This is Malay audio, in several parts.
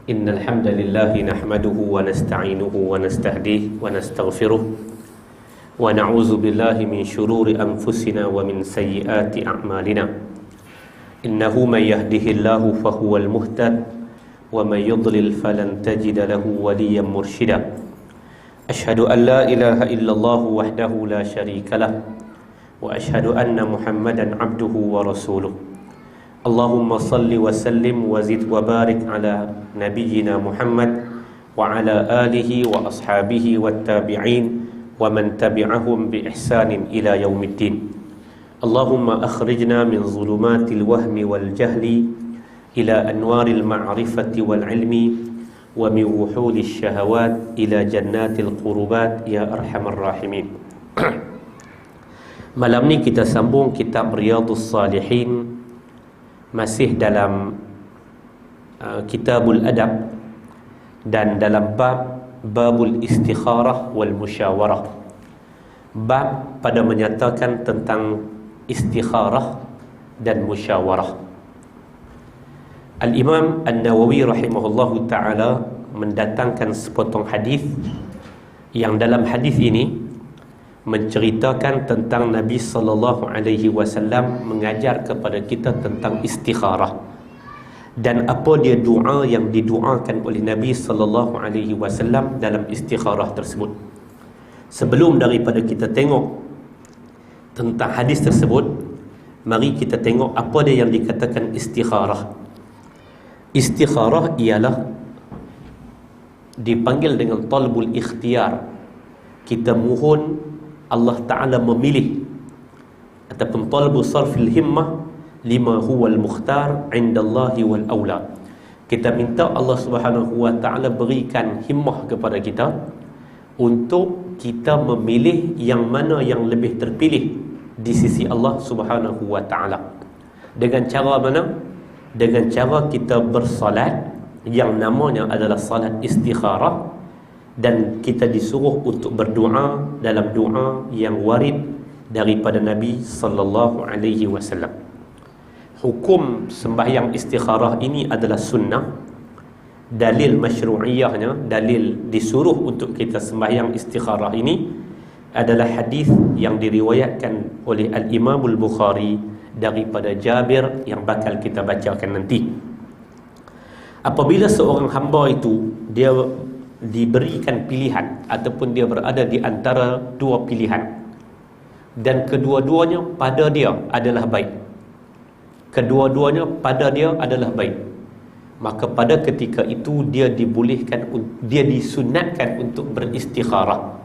إن الحمد لله نحمده ونستعينه ونستهديه ونستغفره ونعوذ بالله من شرور أنفسنا ومن سيئات أعمالنا إنه من يهده الله فهو المهتد ومن يضلل فلن تجد له وليا مرشدا أشهد أن لا إله إلا الله وحده لا شريك له وأشهد أن محمدا عبده ورسوله اللهم صل وسلم وزد وبارك على نبينا محمد وعلى آله وأصحابه والتابعين ومن تبعهم بإحسان إلى يوم الدين اللهم أخرجنا من ظلمات الوهم والجهل إلى أنوار المعرفة والعلم ومن وحول الشهوات إلى جنات القربات يا أرحم الراحمين. Malam ni kita sambung kitab Riyadhus Salihin, masih dalam Kitabul Adab dan dalam Babul Istikharah wal Musyawarah. Bab pada menyatakan tentang istikharah dan musyawarah. Al-Imam An-Nawawi rahimahullahu ta'ala mendatangkan sepotong hadis yang dalam hadis ini menceritakan tentang Nabi sallallahu alaihi wasallam mengajar kepada kita tentang istikharah dan apa dia doa yang didoakan oleh Nabi sallallahu alaihi wasallam dalam istikharah tersebut. Sebelum daripada kita tengok tentang hadis tersebut, mari kita tengok apa dia yang dikatakan istikharah. Istikharah ialah dipanggil dengan talbul ikhtiyar. Kita mohon Allah Ta'ala memilih, ataupun talbu sarfil himmah lima huwal mukhtar indallahi wal awla. Kita minta Allah Subhanahu wa Ta'ala berikan himmah kepada kita untuk kita memilih yang mana yang lebih terpilih di sisi Allah Subhanahu wa Ta'ala. Dengan cara mana? Dengan cara kita bersalat yang namanya adalah salat istikharah, dan kita disuruh untuk berdoa dalam doa yang warid daripada Nabi sallallahu alaihi wasallam. Hukum sembahyang istikharah ini adalah sunnah. Dalil masyru'iyahnya, dalil disuruh untuk kita sembahyang istikharah ini adalah hadis yang diriwayatkan oleh Al-Imam Al-Bukhari daripada Jabir yang bakal kita bacakan nanti. Apabila seorang hamba itu dia diberikan pilihan ataupun dia berada di antara dua pilihan dan kedua-duanya pada dia adalah baik, kedua-duanya pada dia adalah baik, maka pada ketika itu dia dibolehkan, dia disunatkan untuk beristikharah.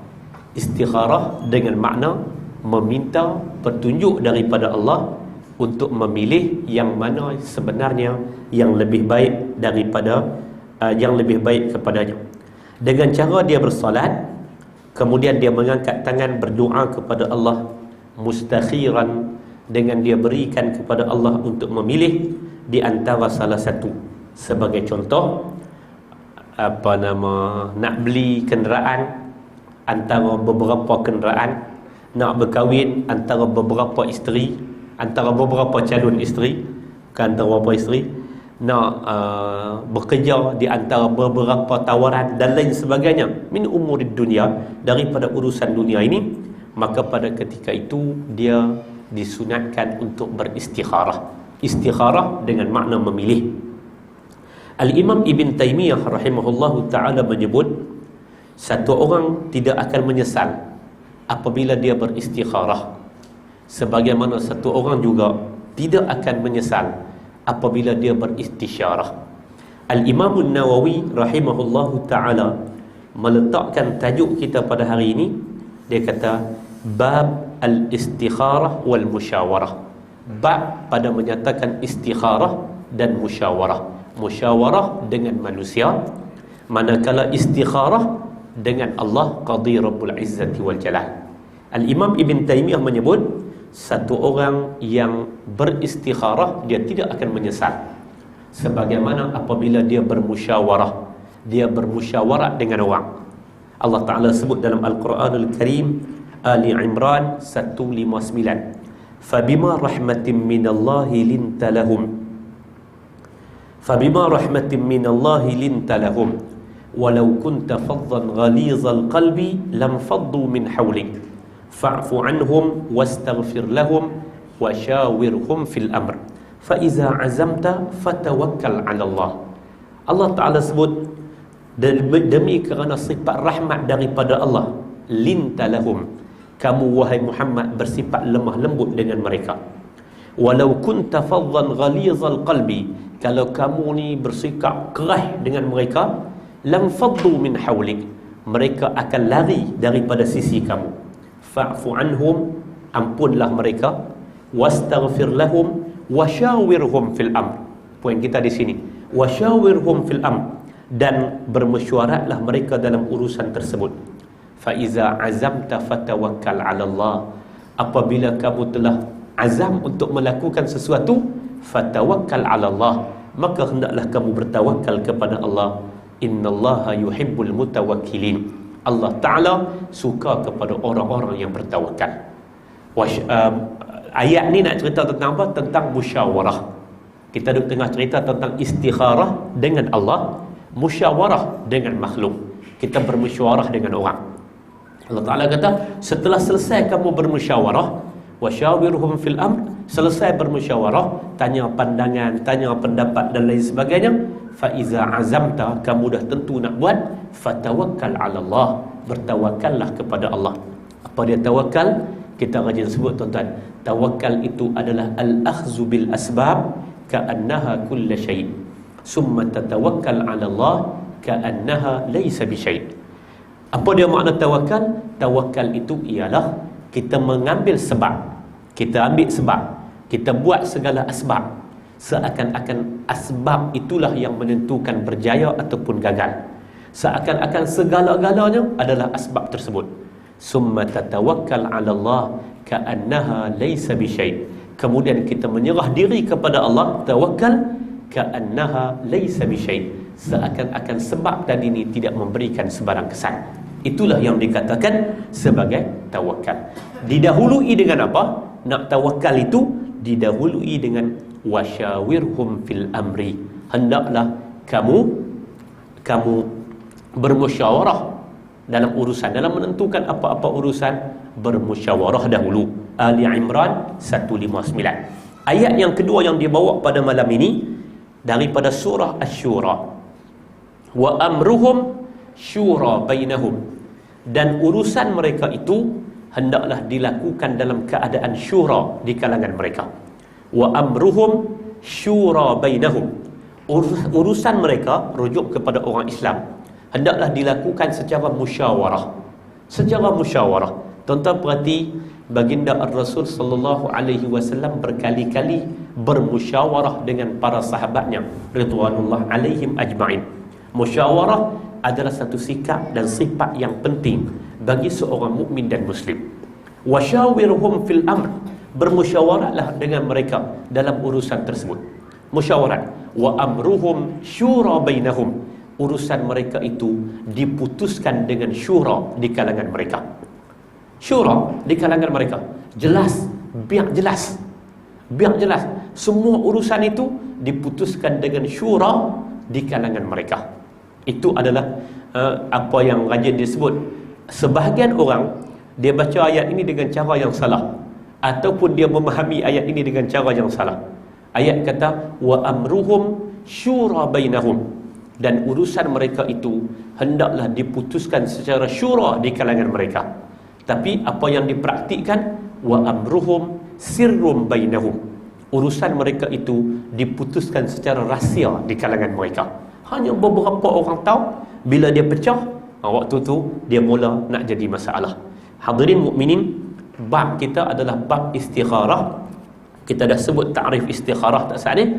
Istikharah dengan makna meminta petunjuk daripada Allah untuk memilih yang mana sebenarnya yang lebih baik daripada yang lebih baik kepadanya. Dengan cara dia bersalat, kemudian dia mengangkat tangan berdoa kepada Allah mustakhiran, dengan dia berikan kepada Allah untuk memilih di antara salah satu. Sebagai contoh, nak beli kenderaan antara beberapa kenderaan, nak berkahwin antara beberapa isteri, antara beberapa calon isteri, bukan antara beberapa isteri, nak bekerja di antara beberapa tawaran dan lain sebagainya min umurid dunia, daripada urusan dunia ini, maka pada ketika itu dia disunatkan untuk beristikharah. Istikharah dengan makna memilih. Al-Imam Ibn Taymiyah rahimahullahu ta'ala menyebut satu orang tidak akan menyesal apabila dia beristikharah, sebagaimana satu orang juga tidak akan menyesal apabila dia beristisyarah. Al-Imam An-Nawawi rahimahullahu ta'ala meletakkan tajuk kita pada hari ini. Dia kata bab al-istikharah wal musyawarah. Bab pada menyatakan istikharah dan musyawarah. Musyawarah dengan manusia, manakala istikharah dengan Allah Qadi Rabbul Izzati wal Jalal. Al-Imam Ibn Taymiyah menyebut satu orang yang beristikharah dia tidak akan menyesal, sebagaimana apabila dia bermusyawarah, dia bermusyawarah dengan orang. Allah Ta'ala sebut dalam Al-Quranul Karim, Ali Imran 159, فَبِمَا رَحْمَةٍ مِّنَ اللَّهِ لِنْتَ لَهُمْ Fabima rahmatin minallahi linta lahum walau kunta faddan ghalizal qalbi lam faddu min hawlik fa'fu anhum wastaghfir lahum washawirhum fil amr fa iza azamta fatawakkal 'ala Allah. Allah Taala sebut demi kerana sifat rahmat daripada Allah, linta lahum, kamu wahai Muhammad bersifat lemah lembut dengan mereka. Walau kunta faddan ghalizal qalbi, kalau kamu ni bersikap keras dengan mereka, lam faddu min hawlik, mereka akan lari daripada sisi kamu. Fa'fu anhum, ampunlah mereka, wastaghfir lahum washawirhum fil amr. Poin kita di sini, washawirhum fil amr, dan bermesyuaratlah mereka dalam urusan tersebut. Fa iza azamta fatawakkal 'ala Allah, apabila kamu telah azam untuk melakukan sesuatu, fatawakkal 'ala Allah, maka hendaklah kamu bertawakal kepada Allah. Innallaha yuhibbul mutawakkilin, Allah Ta'ala suka kepada orang-orang yang bertawakal. Ayat ni nak cerita tentang apa? Tentang musyawarah. Kita duk tengah cerita tentang istikharah dengan Allah, musyawarah dengan makhluk. Kita bermusyawarah dengan orang. Allah Ta'ala kata, setelah selesai kamu bermusyawarah, wasyawirhum fil amr, selesai bermusyawarah, tanya pandangan, tanya pendapat dan lain sebagainya, fa iza azamta, kamu dah tentu nak buat, fatawakkal 'ala Allah, bertawakallah kepada Allah. Apa dia tawakal? Kita rajin sebut tuan-tuan, tawakal itu adalah al-akhzu bil asbab ka'annaha kulla syai', summa tatawakkal 'ala Allah ka'annaha laysa bi syai'. Apa dia makna tawakal? Tawakal itu ialah kita mengambil sebab, kita ambil sebab, kita buat segala asbab, seakan-akan asbab itulah yang menentukan berjaya ataupun gagal, seakan-akan segala-galanya adalah asbab tersebut. Summa tatawakkal 'ala Allah ka'annaha laysa bi syai', kemudian kita menyerah diri kepada Allah, tawakal, ka'annaha laysa bi syai', seakan-akan sebab tadi ini tidak memberikan sebarang kesan. Itulah yang dikatakan sebagai tawakal. Didahului dengan apa? Nak tawakal itu didahului dengan wasyawirhum fil amri, hendaklah kamu bermusyawarah dalam urusan, dalam menentukan apa-apa urusan, bermusyawarah dahulu. Ali Imran 159. Ayat yang kedua yang dibawa pada malam ini daripada surah Asy-Syura, wa amruhum syura bainahum, dan urusan mereka itu hendaklah dilakukan dalam keadaan syura di kalangan mereka. Wa amruhum syura bainahum, urusan mereka, rujuk kepada orang Islam, hendaklah dilakukan secara musyawarah. Secara musyawarah. Tuan-tuan perhati, baginda Ar-Rasul sallallahu alaihi wasallam berkali-kali bermusyawarah dengan para sahabatnya ridwanullah alaihim ajma'in. Musyawarah adalah satu sikap dan sifat yang penting bagi seorang mukmin dan muslim. Wasyawirhum fil amr, bermusyawarahlah dengan mereka dalam urusan tersebut. Musyawarat. Wa amruhum syura bainahum, urusan mereka itu diputuskan dengan syura di kalangan mereka. Syura di kalangan mereka, jelas, biar jelas, biar jelas, semua urusan itu diputuskan dengan syura di kalangan mereka. Itu adalah apa yang rajin disebut. Sebahagian orang dia baca ayat ini dengan cara yang salah, ataupun dia memahami ayat ini dengan cara yang salah. Ayat kata wa amruhum syura bainahum, dan urusan mereka itu hendaklah diputuskan secara syura di kalangan mereka. Tapi apa yang dipraktikkan, wa amruhum sirrum bainahum, urusan mereka itu diputuskan secara rahsia di kalangan mereka. Hanya beberapa orang tahu, bila dia pecah, waktu tu dia mula nak jadi masalah. Hadirin mukminin, bab kita adalah bab istikharah. Kita dah sebut takrif istikharah tak saat ni.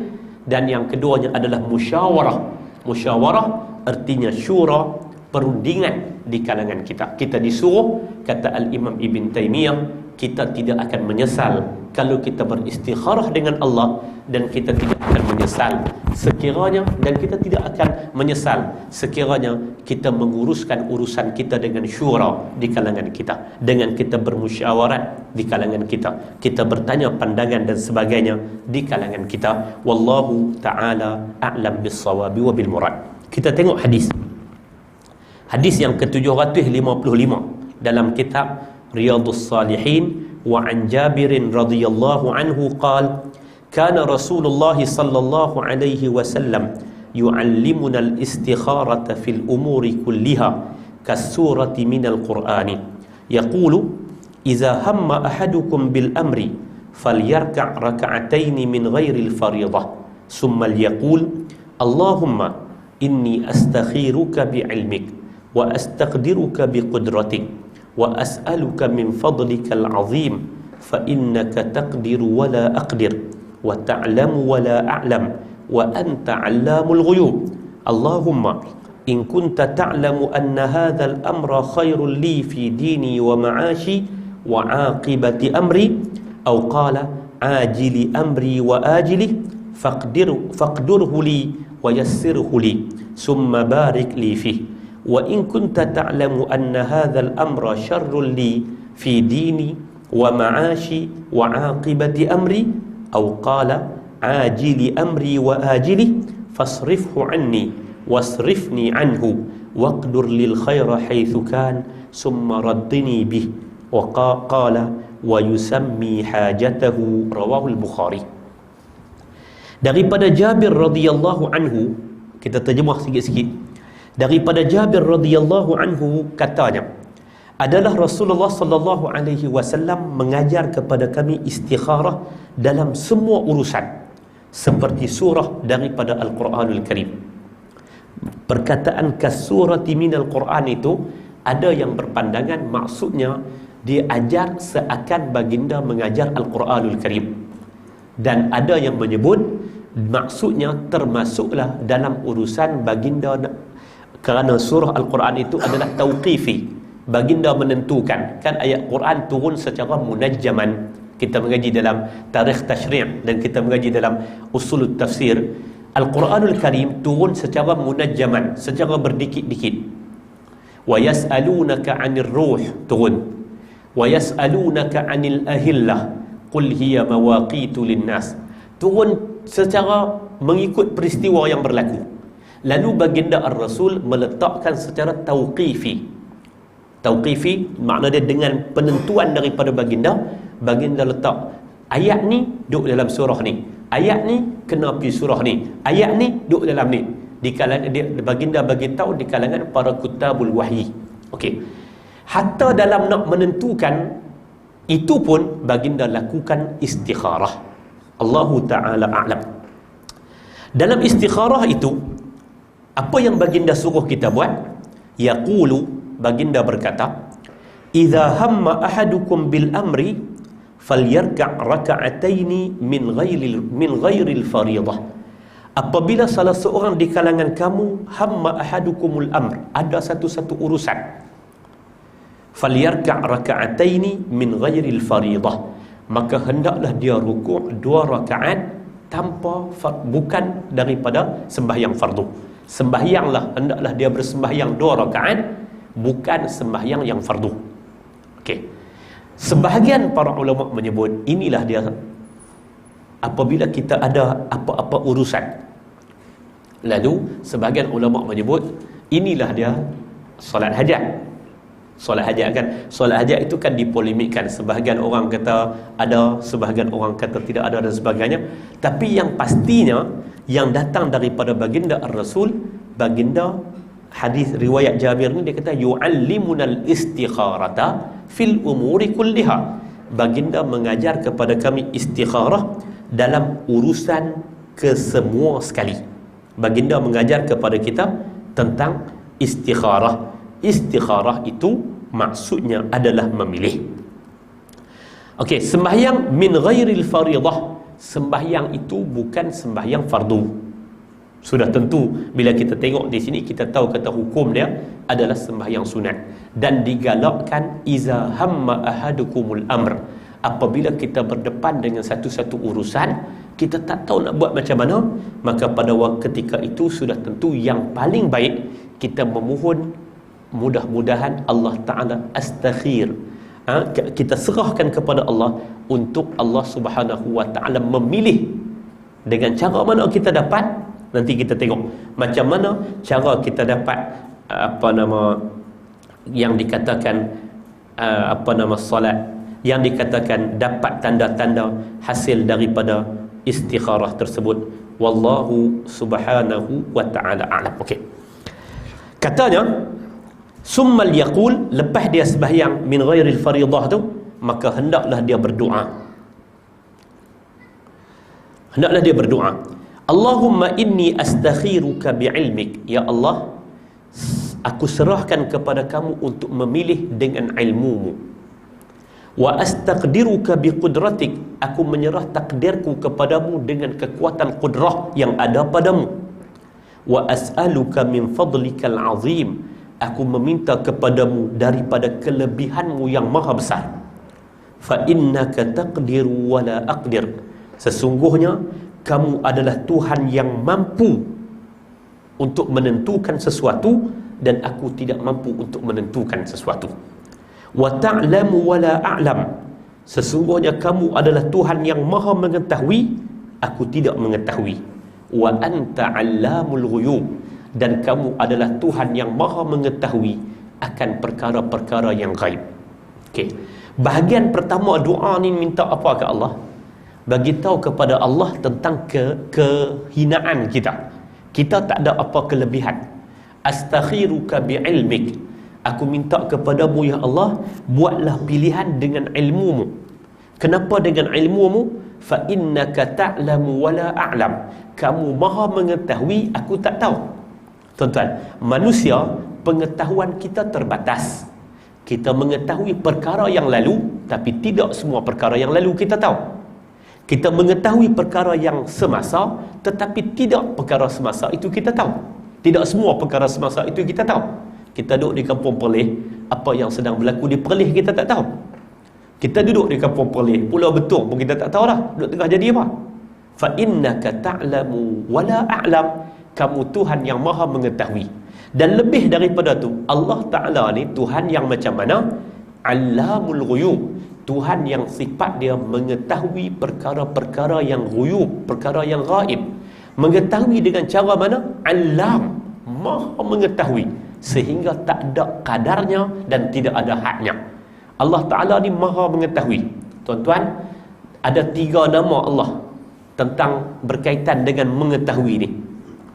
Dan yang keduanya adalah musyawarah. Musyawarah artinya syura, perundingan di kalangan kita. Kita disuruh, kata Al-Imam Ibn Taymiyah, kita tidak akan menyesal kalau kita beristikharah dengan Allah, dan kita tidak akan menyesal sekiranya, dan kita tidak akan menyesal sekiranya kita menguruskan urusan kita dengan syura di kalangan kita, dengan kita bermusyawarat di kalangan kita, kita bertanya pandangan dan sebagainya di kalangan kita. Wallahu ta'ala a'lam bis-shawabi wa bil murad. Kita tengok hadis yang ke-755 dalam kitab Riyadhus Salihin. Wa an Jabirin radhiyallahu anhu qala kana Rasulullah sallallahu alaihi wasallam yu'allimuna al-istikharata fil umuri kulliha kas-surati minal Qur'ani yaqulu idza hamma ahadukum bil amri falyarka' rak'atayn min ghairi al-fariḍah thumma liyaqul Allahumma inni astakhiruka bi'ilmik wa astaqdiruka biqudratik wa as'aluka min fadlikal azim fa innaka taqdiru wa la aqdir wa ta'lamu wa la a'lam wa anta 'allamul ghuyub. Allahumma in kunta ta'lamu anna hadzal amra khairul li fi dini wa ma'ashi wa 'aqibati amri aw qala ajili amri wa ajili faqdirhu li wa yassirhu li summa barik li fihi wa in kunta ta'lamu anna hadzal amra syarrun li fi dini wa ma'ashi wa 'aqibati amri aw qala ajili amri wa ajili fasrifhu anni wasrifni anhu waqdur lil khaira haitsu kan summa raddini bih wa qala wa yusammi hajatahu. Rawahu al-Bukhari. Daripada Jabir radhiyallahu anhu, kita terjemah sikit-sikit. Daripada Jabir radhiyallahu anhu katanya, adalah Rasulullah sallallahu alaihi wasallam mengajar kepada kami istikharah dalam semua urusan seperti surah daripada Al-Quranul Karim. Perkataan kasurati minal Quran itu ada yang berpandangan maksudnya dia ajar seakan baginda mengajar Al-Quranul Karim, dan ada yang menyebut maksudnya termasuklah dalam urusan baginda, kerana surah Al-Quran itu adalah tauqifi, baginda menentukan. Kan ayat Quran turun secara munajjaman. Kita mengaji dalam tarikh tashri' dan kita mengaji dalam usul tafsir. Al-Quranul Karim turun secara munajjaman, secara berdikit-dikit. Wa yas'alunaka 'anil ruh turun. Wa yas'alunaka 'anil ahillah qul hiya mawaqitu lin-nas. Turun secara mengikut peristiwa yang berlaku. Lalu baginda Ar-Rasul meletakkan secara tauqifi. Tauqifi makna dia dengan penentuan daripada baginda. Baginda letak ayat ni duduk dalam surah ni, ayat ni kena pergi surah ni, ayat ni duduk dalam ni. Di kalangan dia, baginda bagi tahu di kalangan para kutabul wahyi. Okey. Hatta dalam nak menentukan itu pun baginda lakukan istikharah. Allahu ta'ala a'lam. Dalam istikharah itu, apa yang baginda suruh kita buat? Yaqulu, baginda berkata, idza hamma ahadukum bil amri falyarka' raka'ataini min ghairil fariḍah. Apabila salah seorang di kalangan kamu hamma ahadukumul amr, ada satu urusan, falyarka' raka'ataini min ghairil fariḍah, maka hendaklah dia rukuk 2 rakaat tanpa bukan daripada sembahyang fardu. Sembahyanglah, hendaklah dia bersembahyang 2 rakaat, bukan sembahyang yang fardu. Okey. Sebahagian para ulama menyebut inilah dia apabila kita ada apa-apa urusan. Lalu sebahagian ulama menyebut inilah dia solat hajat. Solat hajat kan, solat hajat itu kan dipolemikkan. Sebahagian orang kata ada, sebahagian orang kata tidak ada dan sebagainya. Tapi yang pastinya yang datang daripada baginda Ar-Rasul, baginda hadis riwayat Jabir ni dia kata yu'allimunal istikharata fil umuri kulliha. Baginda mengajar kepada kami istikharah dalam urusan kesemua sekali. Baginda mengajar kepada kita tentang istikharah. Istikharah itu maksudnya adalah memilih. Okey, sembahyang min ghairil fariḍah. Sembahyang itu bukan sembahyang fardu. Sudah tentu bila kita tengok di sini kita tahu kata hukum dia adalah sembahyang sunat, dan digalakkan iza hamma ahadukumul amr, apabila kita berdepan dengan satu-satu urusan, kita tak tahu nak buat macam mana, maka pada waktu ketika itu sudah tentu yang paling baik kita memohon, mudah-mudahan Allah Ta'ala astakhir, kita serahkan kepada Allah untuk Allah Subhanahu Wa Ta'ala memilih. Dengan cara mana kita dapat, nanti kita tengok macam mana cara kita dapat yang dikatakan solat, yang dikatakan dapat tanda-tanda hasil daripada istikharah tersebut. Wallahu subhanahu wa ta'ala a'lam. Okey. Katanya, summal yaqul, lepas dia sembahyang min ghairil faridah tu, maka hendaklah dia berdoa. Hendaklah dia berdoa. Allahumma inni astakhiruka bi'ilmik. Ya Allah, aku serahkan kepada kamu untuk memilih dengan ilmumu. Wa astaqdiruka biqudratik, aku menyerah takdirku kepadamu dengan kekuatan qudrah yang ada padamu. Wa as'aluka min fadlikal azim, aku meminta kepadamu daripada kelebihanmu yang maha besar. Fa innaka taqdiru wa la aqdir, sesungguhnya kamu adalah Tuhan yang mampu untuk menentukan sesuatu dan aku tidak mampu untuk menentukan sesuatu. Wa ta'lamu wa la a'lam, sesungguhnya kamu adalah Tuhan yang maha mengetahui, aku tidak mengetahui. Wa anta 'allamul ghuyub, dan kamu adalah Tuhan yang maha mengetahui akan perkara-perkara yang gaib. Okey. Bahagian pertama doa ni minta apa ke Allah? Bagi tahu kepada Allah tentang kehinaan kita. Kita tak ada apa kelebihan. Astakhiruka bi'ilmik, aku minta kepadamu ya Allah, buatlah pilihan dengan ilmumu. Kenapa dengan ilmumu? Fa innaka ta'lamu wa la a'lam, kamu maha mengetahui, aku tak tahu. Tuan-tuan, manusia pengetahuan kita terbatas. Kita mengetahui perkara yang lalu, tapi tidak semua perkara yang lalu kita tahu. Kita mengetahui perkara yang semasa, tetapi tidak perkara semasa itu kita tahu. Tidak semua perkara semasa itu kita tahu. Kita duduk di kampung Perlis, apa yang sedang berlaku di Perlis kita tak tahu. Kita duduk di kampung Perlis, Pulau Betung pun kita tak tahu dah duduk tengah jadi apa. Fa innaka ta'lamu wa la a'lam, kamu Tuhan yang maha mengetahui. Dan lebih daripada tu, Allah Ta'ala ni Tuhan yang macam mana? Allamul ghuyub, Tuhan yang sifat dia mengetahui perkara-perkara yang ghuyub, perkara yang gaib. Mengetahui dengan cara mana? Alam, maha mengetahui, sehingga tak ada kadarnya dan tidak ada hadnya. Allah Ta'ala ni maha mengetahui. Tuan-tuan, ada 3 nama Allah tentang berkaitan dengan mengetahui ni.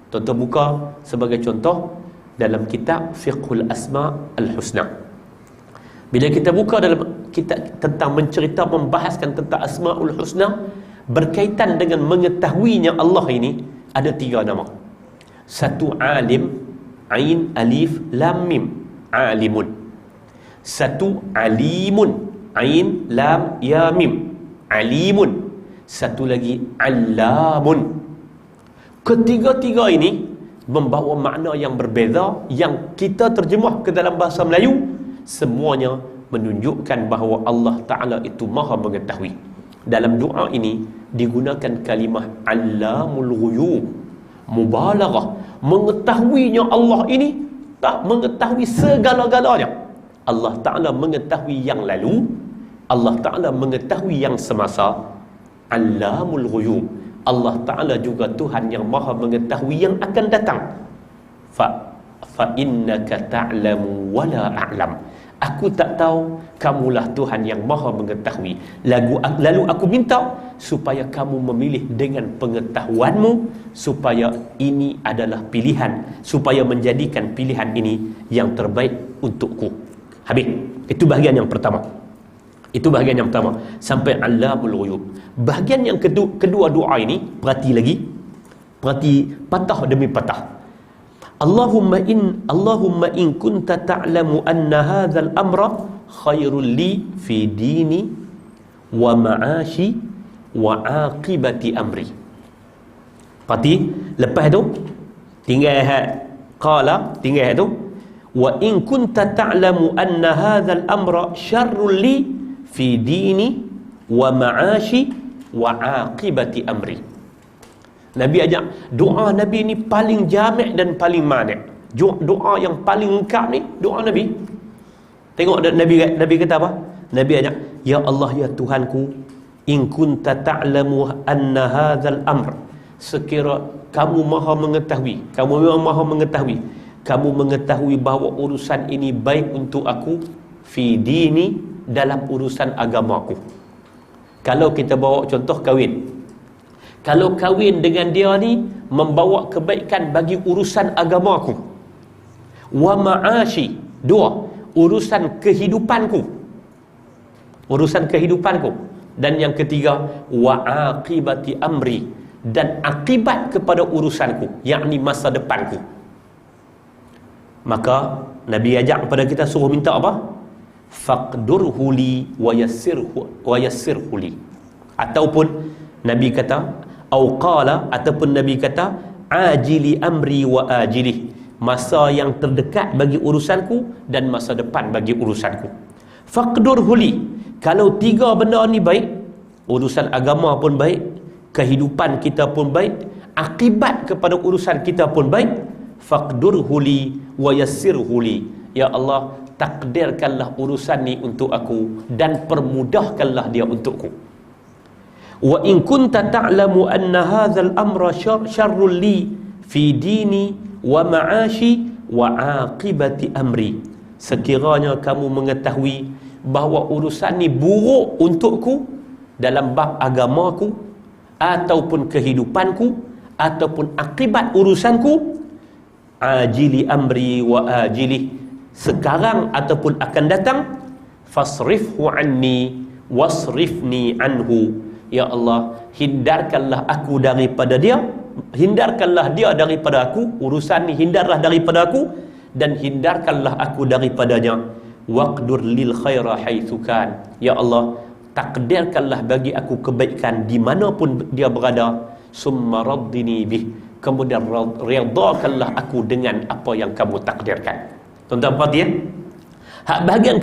Tuan-tuan buka sebagai contoh dalam kitab Fiqhul Asma' Al-Husna. Bila kita buka dalam kitab tentang mencerita, membahaskan tentang Asma'ul Husna, berkaitan dengan mengetahuinya Allah ini, ada 3 nama. Satu alim, Ain Alif Lam Mim, alimun. Satu alimun, Ain Lam Ya Mim, alimun. Satu lagi allamun. Ketiga-tiga ini membawa makna yang berbeza, yang kita terjemah ke dalam bahasa Melayu, semuanya menunjukkan bahawa Allah Ta'ala itu maha mengetahui. Dalam doa ini digunakan kalimah Allamul ghuyub, mubalaghah. Mengetahuinya Allah ini tak mengetahui segala-galanya. Allah Ta'ala mengetahui yang lalu, Allah Ta'ala mengetahui yang semasa. Allamul ghuyub, Allah Ta'ala juga Tuhan yang maha mengetahui yang akan datang. Fa innaka ta'lamu wa la a'lam, aku tak tahu, kamulah Tuhan yang maha mengetahui. Lalu aku minta supaya kamu memilih dengan pengetahuanmu, supaya ini adalah pilihan, supaya menjadikan pilihan ini yang terbaik untukku. Habis. Itu bahagian yang pertama. Itu bahagian yang pertama. Sampai Allamul ghuyub. Bahagian yang kedua doa ini, perhati lagi. Perhati patah demi patah. Allahumma in kunta ta'lamu anna hadzal amra khairul li fi dini wa ma'ashi wa aqibati amri. Perhati, lepas tu tinggal qala, tinggal tu wa in kunta ta'lamu anna hadzal amra syarrul li fi dini wa ma'ashi wa aqibati amri. Nabi ajak doa Nabi ni paling jami' dan paling mani'. Doa yang paling lengkap ni doa Nabi. Tengok Nabi kata apa? Nabi ajak, ya Allah ya Tuhanku, in kunta ta'lamu anna hadzal amr, sekira kamu maha mengetahui, kamu memang maha mengetahui, kamu mengetahui bahawa urusan ini baik untuk aku, fi dini, dalam urusan agamaku. Kalau kita bawa contoh kahwin, kalau kahwin dengan dia ni membawa kebaikan bagi urusan agamaku, wa ma'ashi, dua, urusan kehidupanku, urusan kehidupanku, dan yang ketiga wa aqibati amri, dan akibat kepada urusanku, yakni masa depanku. Maka Nabi ajak kepada kita suruh minta apa? Faqdurhu li wa yassirhu li. Ataupun Nabi kata, au qala, ataupun Nabi kata, ajili amri wa ajilih, masa yang terdekat bagi urusanku dan masa depan bagi urusanku. Faqdurhu li, kalau tiga benda ni baik, urusan agama pun baik, kehidupan kita pun baik, akibat kepada urusan kita pun baik, faqdurhu li wa yassirhu li, ya Allah, takdirkanlah urusan ni untuk aku dan permudahkanlah dia untukku. Wa in kunta ta'lamu anna hadzal amra syarrul li fi dini wa ma'ashi wa aqibati amri, sekiranya kamu mengetahui bahawa urusan ni buruk untukku dalam bab agamaku ataupun kehidupanku ataupun akibat urusanku, ajili amri wa ajili, sekarang ataupun akan datang, fasrifhu anni wasrifni anhu, ya Allah, hindarkanlah aku daripada dia, hindarkanlah dia daripada aku, urusan ni hindarlah daripada aku, dan hindarkanlah aku daripadanya. Waqdur lil khaira haitsu kan, ya Allah, takdirkanlah bagi aku kebaikan di mana pun dia berada. Summa raddini bih, kemudian redhakanlah aku dengan apa yang kamu takdirkan. Tuan-tuan perhatian, hak bahagian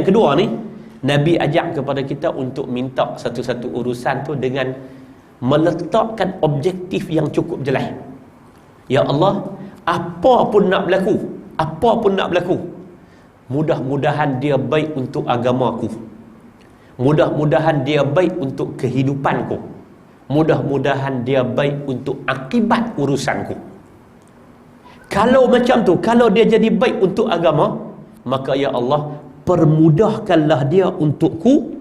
kedua ni Nabi ajak kepada kita untuk minta satu-satu urusan tu dengan meletakkan objektif yang cukup jelas. Ya Allah, apa pun nak berlaku, mudah-mudahan dia baik untuk agamaku, mudah-mudahan dia baik untuk kehidupanku, mudah-mudahan dia baik untuk akibat urusanku. Kalau macam tu, kalau dia jadi baik untuk agama, maka ya Allah, permudahkanlah dia untukku,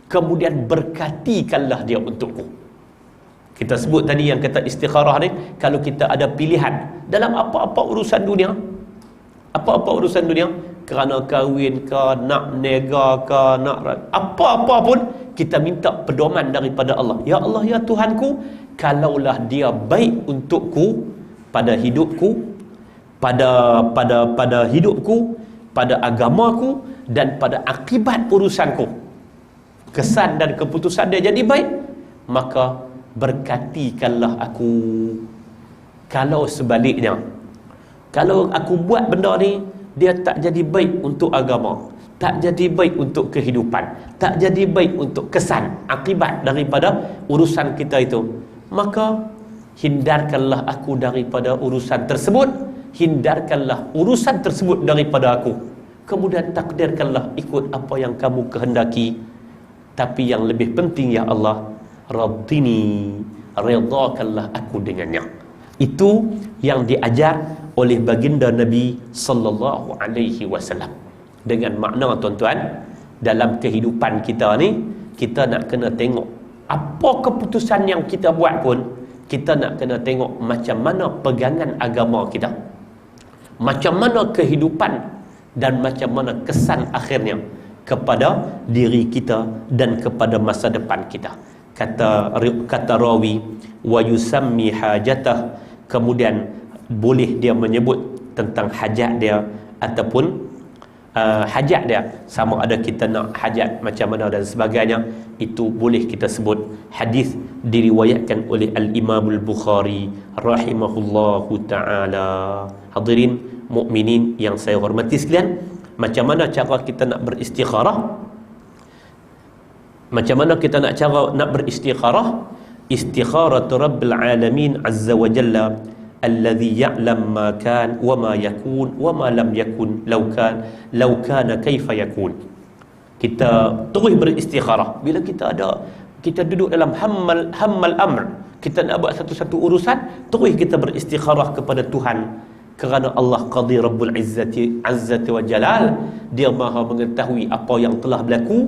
kemudian berkatikanlah dia untukku. Kita sebut tadi yang kata istikharah ni, kalau kita ada pilihan dalam apa-apa urusan dunia, kerana kahwin ke, nak nega ke, nak apa-apa pun, kita minta pedoman daripada Allah. Ya Allah ya Tuhanku, kalaulah dia baik untukku pada hidupku, pada hidupku, pada agamaku, dan pada akibat urusanku, kesan dan keputusan dia jadi baik, maka berkatikanlah aku. Kalau sebaliknya, kalau aku buat benda ni, dia tak jadi baik untuk agama, tak jadi baik untuk kehidupan, tak jadi baik untuk kesan, akibat daripada urusan kita itu, maka hindarkanlah aku daripada urusan tersebut, hindarkanlah urusan tersebut daripada aku, kemudian takdirkanlah ikut apa yang kamu kehendaki. Tapi yang lebih penting, ya Allah, raddini, redhakanlah aku dengannya. Itu yang diajar oleh baginda Nabi sallallahu alaihi wasallam. Dengan makna, tuan-tuan, dalam kehidupan kita ni, kita nak kena tengok apa keputusan yang kita buat pun, kita nak kena tengok macam mana pegangan agama kita, macam mana kehidupan, dan macam mana kesan akhirnya kepada diri kita dan kepada masa depan kita. Kata rawi, wa yusammi hajatah, kemudian boleh dia menyebut tentang hajat dia, ataupun hajat dia, sama ada kita nak hajat macam mana dan sebagainya, itu boleh kita sebut hadis diriwayatkan oleh Al-Imam Al-Bukhari rahimahullahu ta'ala. Hadirin mukminin yang saya hormati sekalian, macam mana cara kita nak beristikharah? Macam mana kita nak beristikharah? Istikharatu Rabbil Alamin Azza wa Jalla alladhi ya'lam ma kan wa ma yakun wa ma lam yakun law kana kaifa yakun. Kita terus beristikharah bila kita duduk dalam hammal amr, kita nak buat satu-satu urusan, terus kita beristikharah kepada Tuhan, kerana Allah Qadi Rabbul Izzati wa Jalal, dia maha mengetahui apa yang telah berlaku,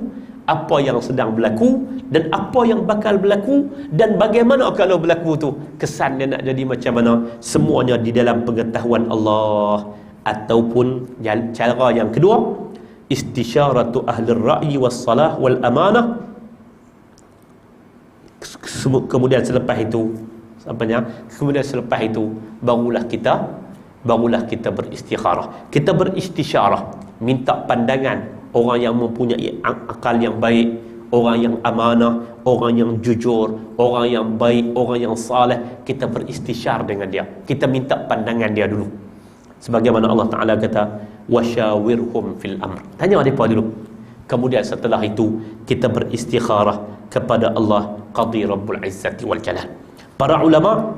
apa yang sedang berlaku, dan apa yang bakal berlaku, dan bagaimana kalau berlaku tu kesannya nak jadi macam mana, semuanya di dalam pengetahuan Allah. Ataupun cara yang kedua, istisyaratu ahli ra'yi was salah wal amanah. Kemudian selepas itu barulah kita beristikharah, kita beristikharah, minta pandangan orang yang mempunyai akal yang baik, orang yang amanah, orang yang jujur, orang yang baik, orang yang saleh. Kita beristisyar dengan dia, kita minta pandangan dia dulu, sebagaimana Allah Ta'ala kata wasyawirhum fil amr, tanya mereka dulu. Kemudian setelah itu kita beristikharah kepada Allah Qadi Rabbul Izzati wal Jalal. Para ulama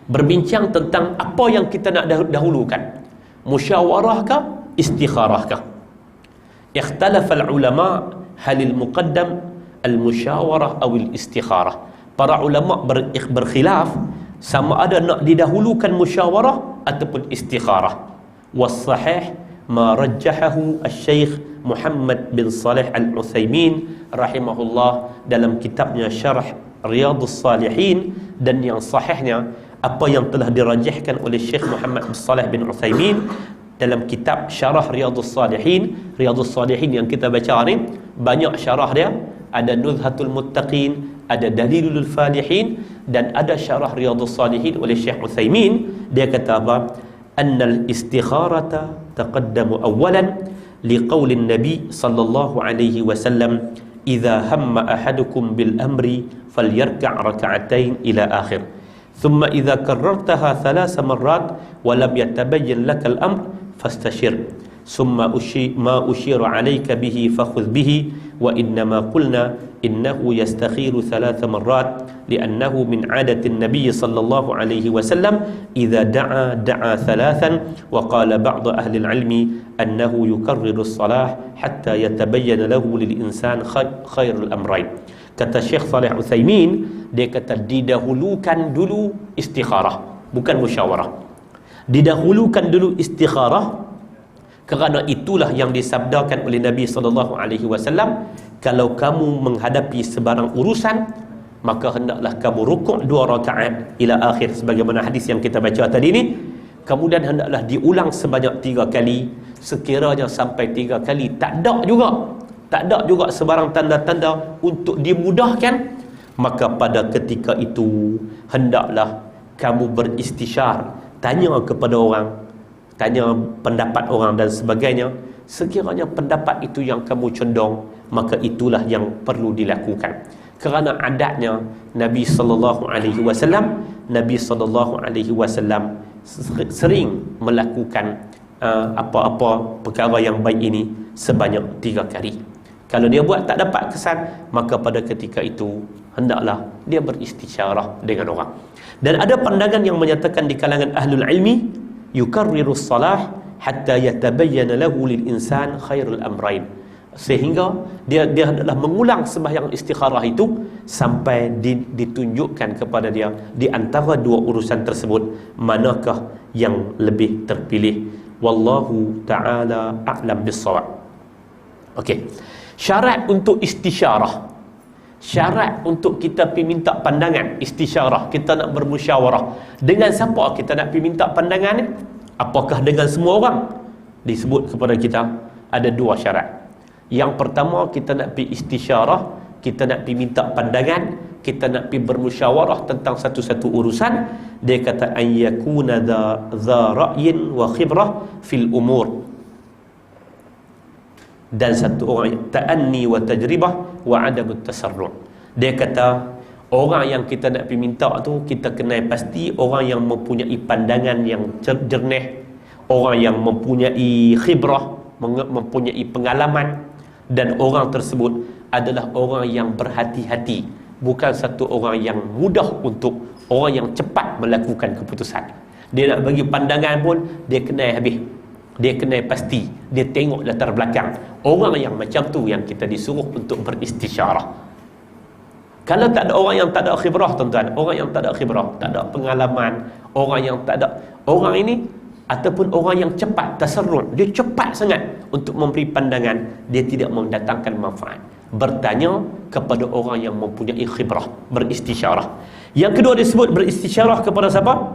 berbincang tentang apa yang kita nak dahulukan, musyawarahkah, istikharahkah. Ikhtalafa al-ulama halil muqaddam al-musyawarah atau al-istikharah. Para ulama berkhilaf sama ada nak didahulukan musyawarah ataupun istikharah. Was-sahih ma rajjahahu al-Syekh Muhammad bin Salih Al-Utsaimin rahimahullah dalam kitabnya Syarah Riyadhus Salihin, dan yang sahihnya apa yang telah dirajihkan oleh Syekh Muhammad bin Salih bin Utsaimin dalam kitab Syarah Riyadhus Salihin. Riyadhus Salihin yang kita baca ni banyak syarah dia, ada Nuzhatul Muttaqin, ada Dalilul Falihin, dan ada syarah Riyadhus Salihin oleh Syekh Utsaimin. Dia kata apa? Annal istikharata taqaddamu awwalan liqaulin Nabi sallallahu alaihi wasallam idza hamma ahadukum bil amri falyarka' rak'atain ila akhir. ثم إذا كررتها 3 مرات ولم يتبين لك الأمر فاستشر ثم ما أشير عليك به فخذ به وإنما قلنا إنه يستخير 3 مرات لأنه من عادة النبي صلى الله عليه وسلم إذا دعا 3 وقال بعض أهل العلم أنه يكرر الصلاة حتى يتبين له للإنسان خير الأمرين. Kata Syekh Salih Utsaimin, dia kata didahulukan dulu istikharah, bukan musyawarah. Didahulukan dulu istikharah kerana itulah yang disabdakan oleh Nabi SAW, kalau kamu menghadapi sebarang urusan, maka hendaklah kamu rukuk 2 rakaat ila akhir, sebagaimana hadis yang kita baca tadi ni. Kemudian hendaklah diulang sebanyak 3 kali. Sekiranya sampai 3 kali tak ada juga sebarang tanda-tanda untuk dimudahkan, maka pada ketika itu hendaklah kamu beristisyar, tanya kepada orang, tanya pendapat orang dan sebagainya. Sekiranya pendapat itu yang kamu condong, maka itulah yang perlu dilakukan. Kerana adatnya Nabi sallallahu alaihi wasallam sering melakukan apa-apa perkara yang baik ini sebanyak 3 kali. Kalau dia buat tak dapat kesan, maka pada ketika itu hendaklah dia beristisyarah dengan orang. Dan ada pandangan yang menyatakan di kalangan ahlul ilmi, yukarriru salah hatta yatabayyana lahu lil insan khairul amrain, sehingga dia hendaklah mengulang sembahyang istikharah itu sampai ditunjukkan kepada dia di antara 2 urusan tersebut manakah yang lebih terpilih. Wallahu ta'ala a'lam bis-shawab. Okey. Syarat untuk istisyarah, syarat untuk kita pergi minta pandangan istisyarah, kita nak bermusyawarah, dengan siapa kita nak pergi minta pandangan ni? Apakah dengan semua orang? Disebut kepada kita ada 2 syarat. Yang pertama, kita nak pergi istisyarah, kita nak pergi minta pandangan, kita nak pergi bermusyawarah tentang satu-satu urusan. Dia kata an yakuna dha ra'yin wa khibrah fil umur. dan satu orang ta'anni wa tajribah wa adamut tasarru'. Dia kata orang yang kita nak pergi minta tu, kita kenal pasti orang yang mempunyai pandangan yang jernih, orang yang mempunyai khibrah, mempunyai pengalaman, dan orang tersebut adalah orang yang berhati-hati, bukan satu orang yang mudah untuk orang yang cepat melakukan keputusan. Dia nak bagi pandangan pun dia kenal habis, dia kenal pasti, dia tengok latar belakang. Orang yang macam tu yang kita disuruh untuk beristisyarah. Kalau tak ada orang yang tak ada khibrah, tuan-tuan, orang yang tak ada khibrah, tak ada pengalaman, orang yang tak ada, orang ini ataupun orang yang cepat tasarruf, dia cepat sangat untuk memberi pandangan, dia tidak mendatangkan manfaat. Bertanya kepada orang yang mempunyai khibrah, beristisyarah. Yang kedua disebut beristisyarah kepada siapa?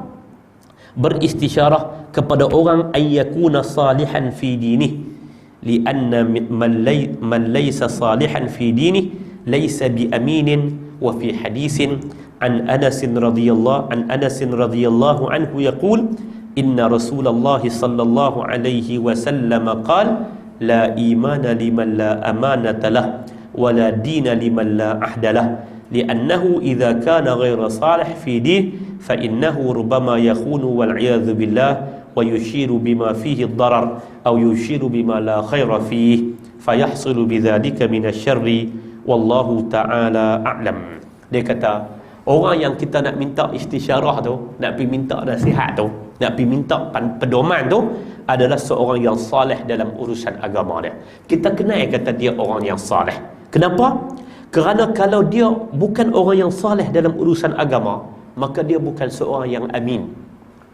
Beristisyarah kepada orang ayyakuna salihan fi dinih, lianna man laysa salihan fi dinih laysa bi aminin. Wa fi hadisin an Anas radhiyallahu anhu yaqul inna Rasulullah sallallahu alaihi wasallam qala la imana liman la amanata lah wa la dina liman la ahda lah li'annahu idza kana ghayra salih fi din fa innahu rubbama yakhunu wal 'iyadhu billah wa yushiru bima fihi ad-darar aw yushiru bima la khaira fihi fayahsulu bidzalika min asy-syarri wallahu ta'ala a'lam. Dia kata orang yang kita nak minta istisyarah tu, nak pergi minta nasihat tu, nak pergi minta pedoman tu adalah seorang yang saleh dalam urusan agama dia. Kita kenal kata dia orang yang saleh. Kenapa? Kerana kalau dia bukan orang yang saleh dalam urusan agama, maka dia bukan seorang yang amin.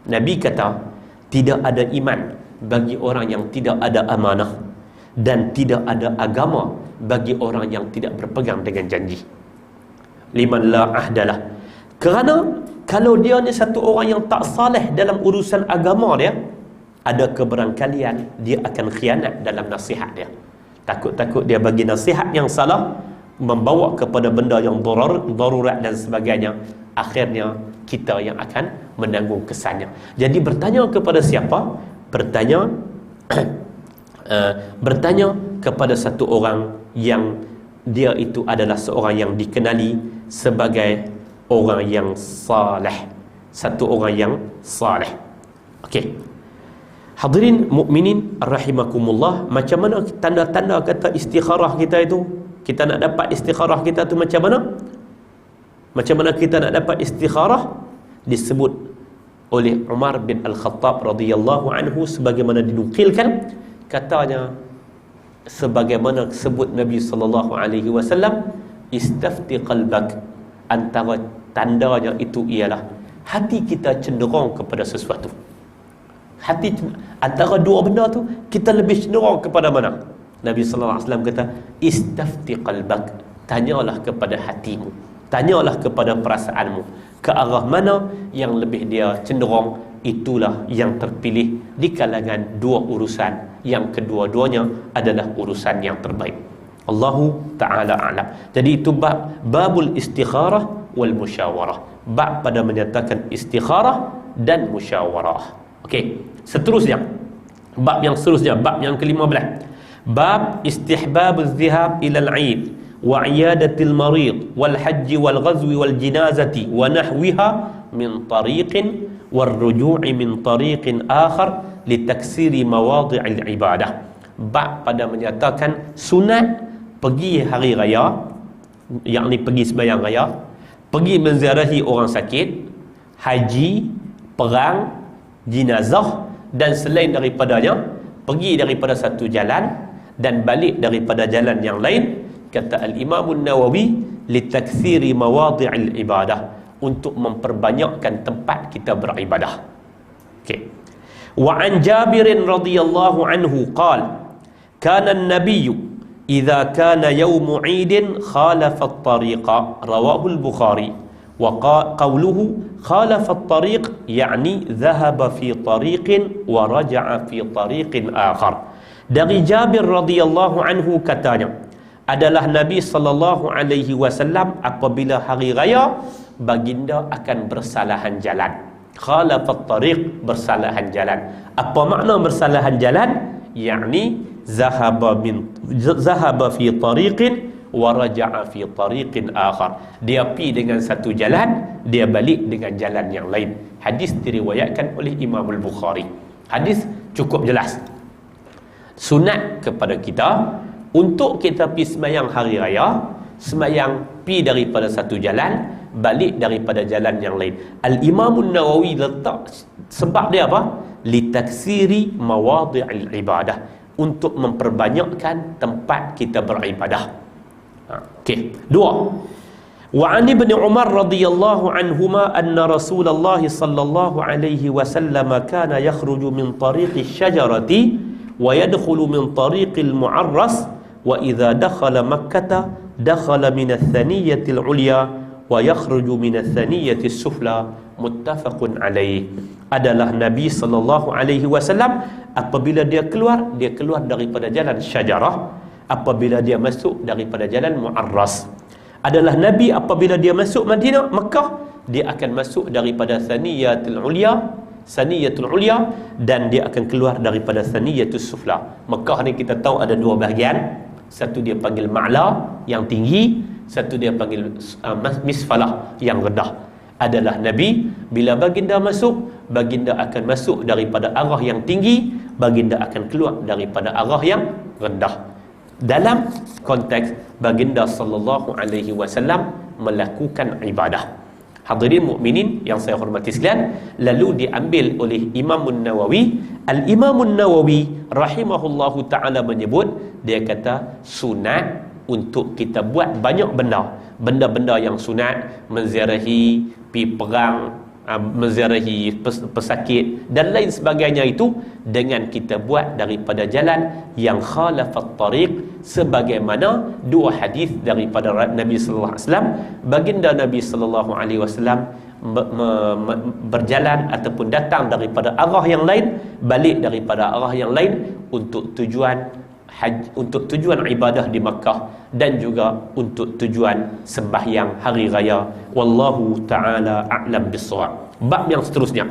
Nabi kata tidak ada iman bagi orang yang tidak ada amanah, dan tidak ada agama bagi orang yang tidak berpegang dengan janji. Liman la ahdalah. Kerana kalau dia ni satu orang yang tak saleh dalam urusan agama dia, ada keberangkalian dia akan khianat dalam nasihat dia. Takut-takut dia bagi nasihat yang salah, membawa kepada benda yang darurat dan sebagainya. Akhirnya kita yang akan menanggung kesannya. Jadi bertanya kepada siapa? Bertanya bertanya kepada satu orang yang dia itu adalah seorang yang dikenali sebagai orang yang saleh, satu orang yang saleh. Okey. Hadirin mukminin rahimakumullah, macam mana tanda-tanda kata istikharah kita itu? Kita nak dapat istikharah kita tu macam mana? Macam mana kita nak dapat istikharah? Disebut oleh Umar bin Al-Khattab radhiyallahu anhu sebagaimana dinukilkan, katanya sebagaimana sebut Nabi sallallahu alaihi wasallam, istafti qalbak, antara tandanya itu ialah hati kita cenderung kepada sesuatu. Hati antara dua benda tu kita lebih cenderung kepada mana? Nabi sallallahu alaihi wasallam kata istafti qalbak, tanyalah kepada hatimu, tanyalah kepada perasaanmu, ke arah mana yang lebih dia cenderung, itulah yang terpilih di kalangan dua urusan yang kedua-duanya adalah urusan yang terbaik. Allahu ta'ala a'lam. Jadi itu babul istikharah wal musyawarah, bab pada menyatakan istikharah dan musyawarah. Okey, seterusnya bab yang seterusnya, bab yang ke-15, bab istihbabuz zihab ila al-'id wa 'iyadatil marid wal hajj wal ghazwi wal jinazati wa nahwiha min tariqin wal ruju'i min tariqin akhar litaksiri mawadi'il ibadah. Bab pada menyatakan sunat pergi hari raya, yakni pergi sembahyang raya, pergi menziarahi orang sakit, haji, perang, jenazah, dan selain daripadanya, pergi daripada satu jalan dan balik daripada jalan yang lain. Kata Al-Imam An-Nawawi, litakthiri mawadi'il ibadah, untuk memperbanyakkan tempat kita beribadah. Okey. Wa an Jabir radhiyallahu anhu qala kana an-nabiy idza kana yawm 'id khalafa at-tariqa, rawahu al-Bukhari. Wa qawluhu khalafa at-tariq yani dhahaba fi tariqin wa raja'a fi tariqin akhar. Dari Jabir radhiyallahu anhu katanya, adalah Nabi sallallahu alaihi wasallam apabila hari raya baginda akan bersalahan jalan. Khalafat tariq, bersalahan jalan. Apa makna bersalahan jalan? Yakni zahaba fi tariqin wa raja'a fi tariqin akhar. Dia pi dengan satu jalan, dia balik dengan jalan yang lain. Hadis diriwayatkan oleh Imam Al-Bukhari. Hadis cukup jelas. Sunat kepada kita untuk kita pi sembahyang hari raya, sembahyang pi daripada satu jalan, balik daripada jalan yang lain. Al-Imam An-Nawawi letak sebab dia apa? Litaksiri mawadhi'il ibadah, untuk memperbanyakkan tempat kita beribadah. Okey. Dua. Wa 'an Ibn Umar radhiyallahu anhuma anna Rasulullah sallallahu alaihi wasallam kana yakhruju min tariqi syajarati wa yadkhulu min tariqil mu'arras wa idza dakhala Makkah dakhala min ath-thaniyyati al-'ulya wa yakhruju min ath-thaniyyati as-sufla. Muttafaqun alaih. Adalah Nabi sallallahu alaihi wasallam apabila dia keluar daripada jalan syajarah, apabila dia masuk daripada jalan mu'arras. Adalah Nabi apabila dia masuk Madinah, Mekah, dia akan masuk daripada Thaniyatul Ulya, dan dia akan keluar daripada Thaniyatus Sufla. Mekah ni kita tahu ada dua bahagian. Satu dia panggil Ma'la yang tinggi, satu dia panggil Misfalah yang rendah. Adalah Nabi bila baginda masuk, baginda akan masuk daripada arah yang tinggi, baginda akan keluar daripada arah yang rendah. Dalam konteks baginda sallallahu alaihi wasallam melakukan ibadah. Hadirin mukminin yang saya hormati sekalian, lalu diambil oleh Imam An-Nawawi. Al-Imam An-Nawawi rahimahullahu taala menyebut, dia kata sunat untuk kita buat banyak benda-benda yang sunat, menziarahi, pi perang, menziarahi pesakit dan lain sebagainya, itu dengan kita buat daripada jalan yang khalafat tariq, sebagaimana dua hadis daripada Nabi sallallahu alaihi wasallam. Baginda Nabi sallallahu alaihi wasallam berjalan ataupun datang daripada arah yang lain, balik daripada arah yang lain untuk tujuan haji, untuk tujuan ibadah di Makkah, dan juga untuk tujuan sembahyang hari raya. Wallahu ta'ala a'lam bis-shawab. Bab yang seterusnya,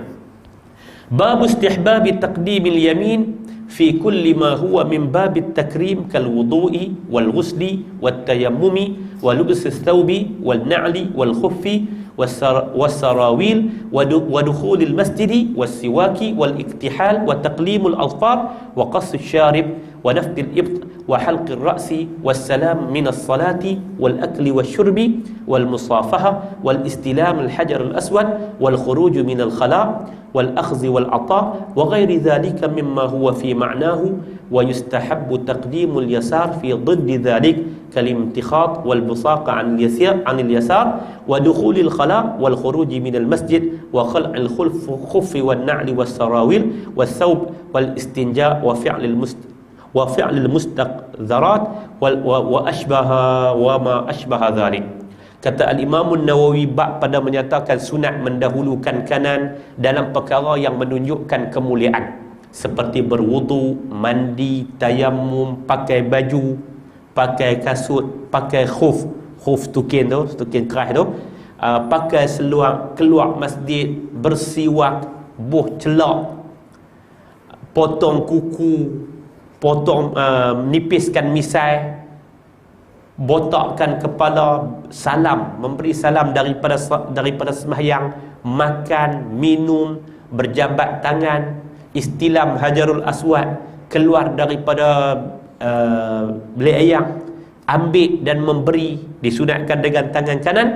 bab istihbab taqdimil yamin fi kulli ma huwa min bab at-takrim kal wudu'i wal ghusli wat tayammumi wa lubs ath-thawbi wal na'li wal khuffi والسراويل ودخول المسجد والسواك والاكتحال وتقليم الأظفار وقص الشارب ونفث الإبط وحلق الرأس والسلام من الصلاة والأكل والشرب والمصافحة والاستلام الحجر الأسود والخروج من الخلاء والأخذ والعطاء وغير ذلك مما هو في معناه. ويستحب تقديم اليسار في ضد ذلك كالامتخاط والبصاق عن اليسار ودخول الخلاء والخروج من المسجد وخلع الخف والنعل والسراويل والثوب والاستنجاء وفعل المستقذرات وما أشبه ذلك. Kata Al-Imam An-Nawawi, bab pada menyatakan sunat mendahulukan kanan dalam perkara yang menunjukkan kemuliaan, seperti berwudu, mandi, tayammum, pakai baju, pakai kasut, pakai khuf tukin keras tu, pakai seluar, keluar masjid, bersiwak, buh celak, potong kuku, nipiskan misai, botakkan kepala, salam, memberi salam daripada sembahyang, makan, minum, berjabat tangan, istilam hajarul aswad, keluar daripada belik ayam, ambil dan memberi disunatkan dengan tangan kanan.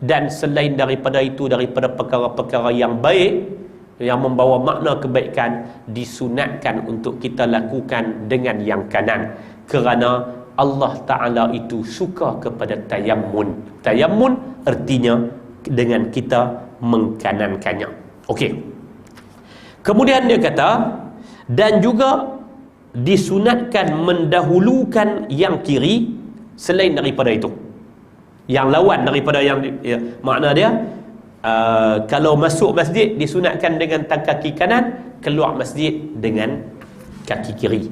Dan selain daripada itu, daripada perkara-perkara yang baik yang membawa makna kebaikan, disunatkan untuk kita lakukan dengan yang kanan, kerana Allah Ta'ala itu suka kepada tayammun. Tayammun artinya dengan kita mengkanankannya. Okey. Kemudian dia kata, dan juga disunatkan mendahulukan yang kiri selain daripada itu, yang lawan daripada yang makna dia, kalau masuk masjid disunatkan dengan kaki kanan, keluar masjid dengan kaki kiri.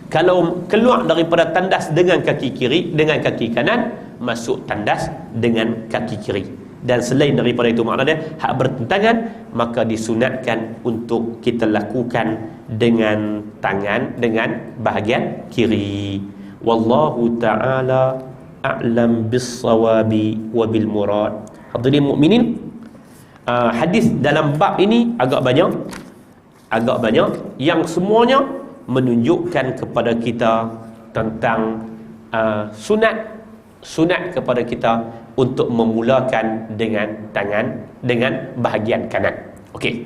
Kalau keluar daripada tandas dengan kaki kiri, dengan kaki kanan, masuk tandas dengan kaki kiri. dan selain daripada itu makna dia hak bertentangan, maka disunatkan untuk kita lakukan dengan tangan, dengan bahagian kiri. Wallahu ta'ala a'lam bis-sawabi wa bil murad. Hadirin mukminin, hadis dalam bab ini agak banyak yang semuanya menunjukkan kepada kita tentang sunat kepada kita untuk memulakan dengan tangan, dengan bahagian kanan. Okey.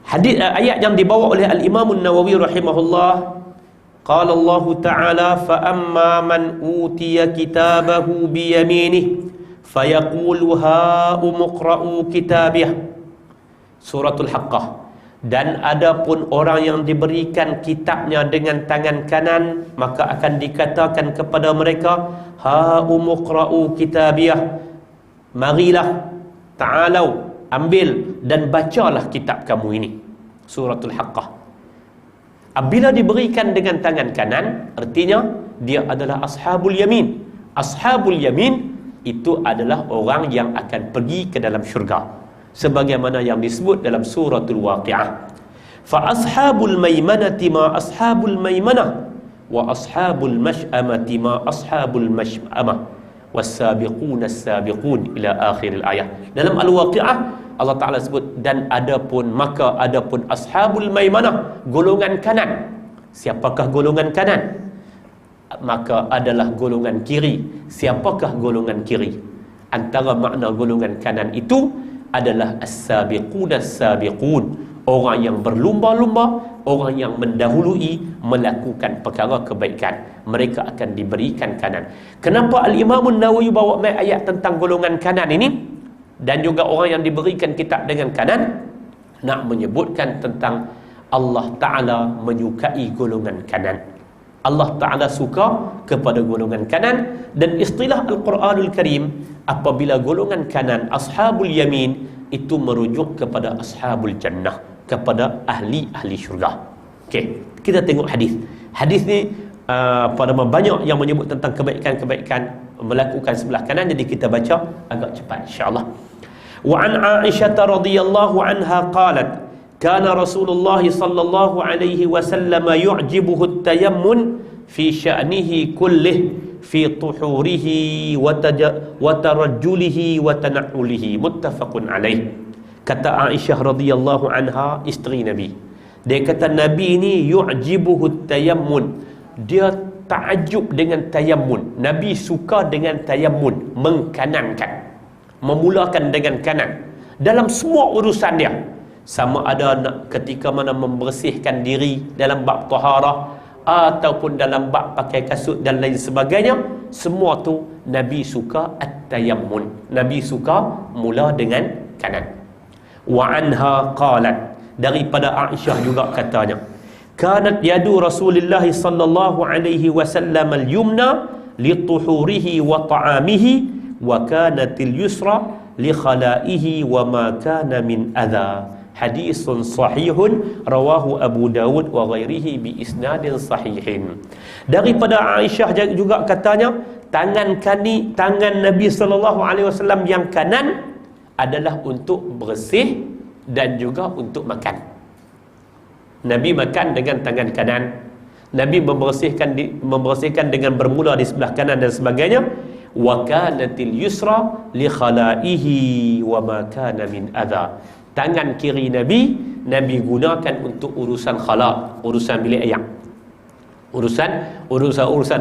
Hadis ayat yang dibawa oleh Al-Imam An-Nawawi rahimahullah, qala Allah Ta'ala fa amma man utiya kitabahu bi yaminihi fayaqulu ha umqra'u kitabiyah. Suratul Haqqah. Dan adapun orang yang diberikan kitabnya dengan tangan kanan, maka akan dikatakan kepada mereka, ha umqra'u kitabiyah, marilah, ta'alau, ambil dan bacalah kitab kamu ini. Suratul Haqqah. Apabila diberikan dengan tangan kanan, artinya dia adalah ashabul yamin. Ashabul yamin itu adalah orang yang akan pergi ke dalam syurga, sebagaimana yang disebut dalam suratul Waqi'ah. Fa ashabul maimanati ma ashabul maimanah wa ashabul mash'amati ma ashabul mash'amah was-sabiquna as-sabiqun ila akhir al-ayah. Dalam Al-Waqi'ah Allah Ta'ala sebut, dan adapun ashabul maimanah, golongan kanan. Siapakah golongan kanan? Maka adalah golongan kiri. Siapakah golongan kiri? Antara makna golongan kanan itu adalah as-sabiqun as-sabiqun, orang yang berlumba-lumba, orang yang mendahului melakukan perkara kebaikan, mereka akan diberikan kanan. Kenapa Al-Imam An-Nawawi bawa ayat tentang golongan kanan ini dan juga orang yang diberikan kitab dengan kanan? Nak menyebutkan tentang Allah Ta'ala menyukai golongan kanan. Allah Ta'ala suka kepada golongan kanan, dan istilah Al-Quranul Karim, apabila golongan kanan, ashabul yamin, itu merujuk kepada ashabul jannah, kepada ahli-ahli syurga. Okey, kita tengok hadis. Hadis ni pada banyak yang menyebut tentang kebaikan-kebaikan melakukan sebelah kanan, jadi kita baca agak cepat insya-Allah. Wa an Aisyah radhiyallahu anha qalat, kana Rasulullah sallallahu alaihi wasallam yu'jibuhu at-tayammun fi sya'nihi kullih fi tuhurihi wa tarajjulihi wa tana'ulihi, muttafaqun alaih. Kata Aisyah radhiyallahu anha, isteri Nabi, dia kata Nabi ni yu'jibuhu at-tayammun, dia takjub dengan tayammun. Nabi suka dengan tayammun, mengkanankan, memulakan dengan kanan dalam semua urusan dia. Sama ada ketika mana membersihkan diri dalam bab taharah, ataupun dalam bab pakai kasut dan lain sebagainya, semua tu Nabi suka at-tayammun. Nabi suka mula dengan kanan. Wa anha qalat, daripada Aisyah juga katanya, kanat yadu Rasulullah sallallahu alaihi wasallam al-yumna li tuhurihi wa ta'amihi wa kanatil yusra li khalaihi wa ma kana min adha. Hadisun sahihun rawahu Abu Dawud wa ghairihi bi isnadin sahihin. Daripada Aisyah juga katanya, tangan Nabi sallallahu alaihi wasallam yang kanan adalah untuk bersih dan juga untuk makan. Nabi makan dengan tangan kanan, Nabi membersihkan dengan bermula di sebelah kanan dan sebagainya. Wa kanatil yusra li khalaihi wa ma kana min adha. Tangan kiri Nabi gunakan untuk urusan khala, urusan bilik air. Urusan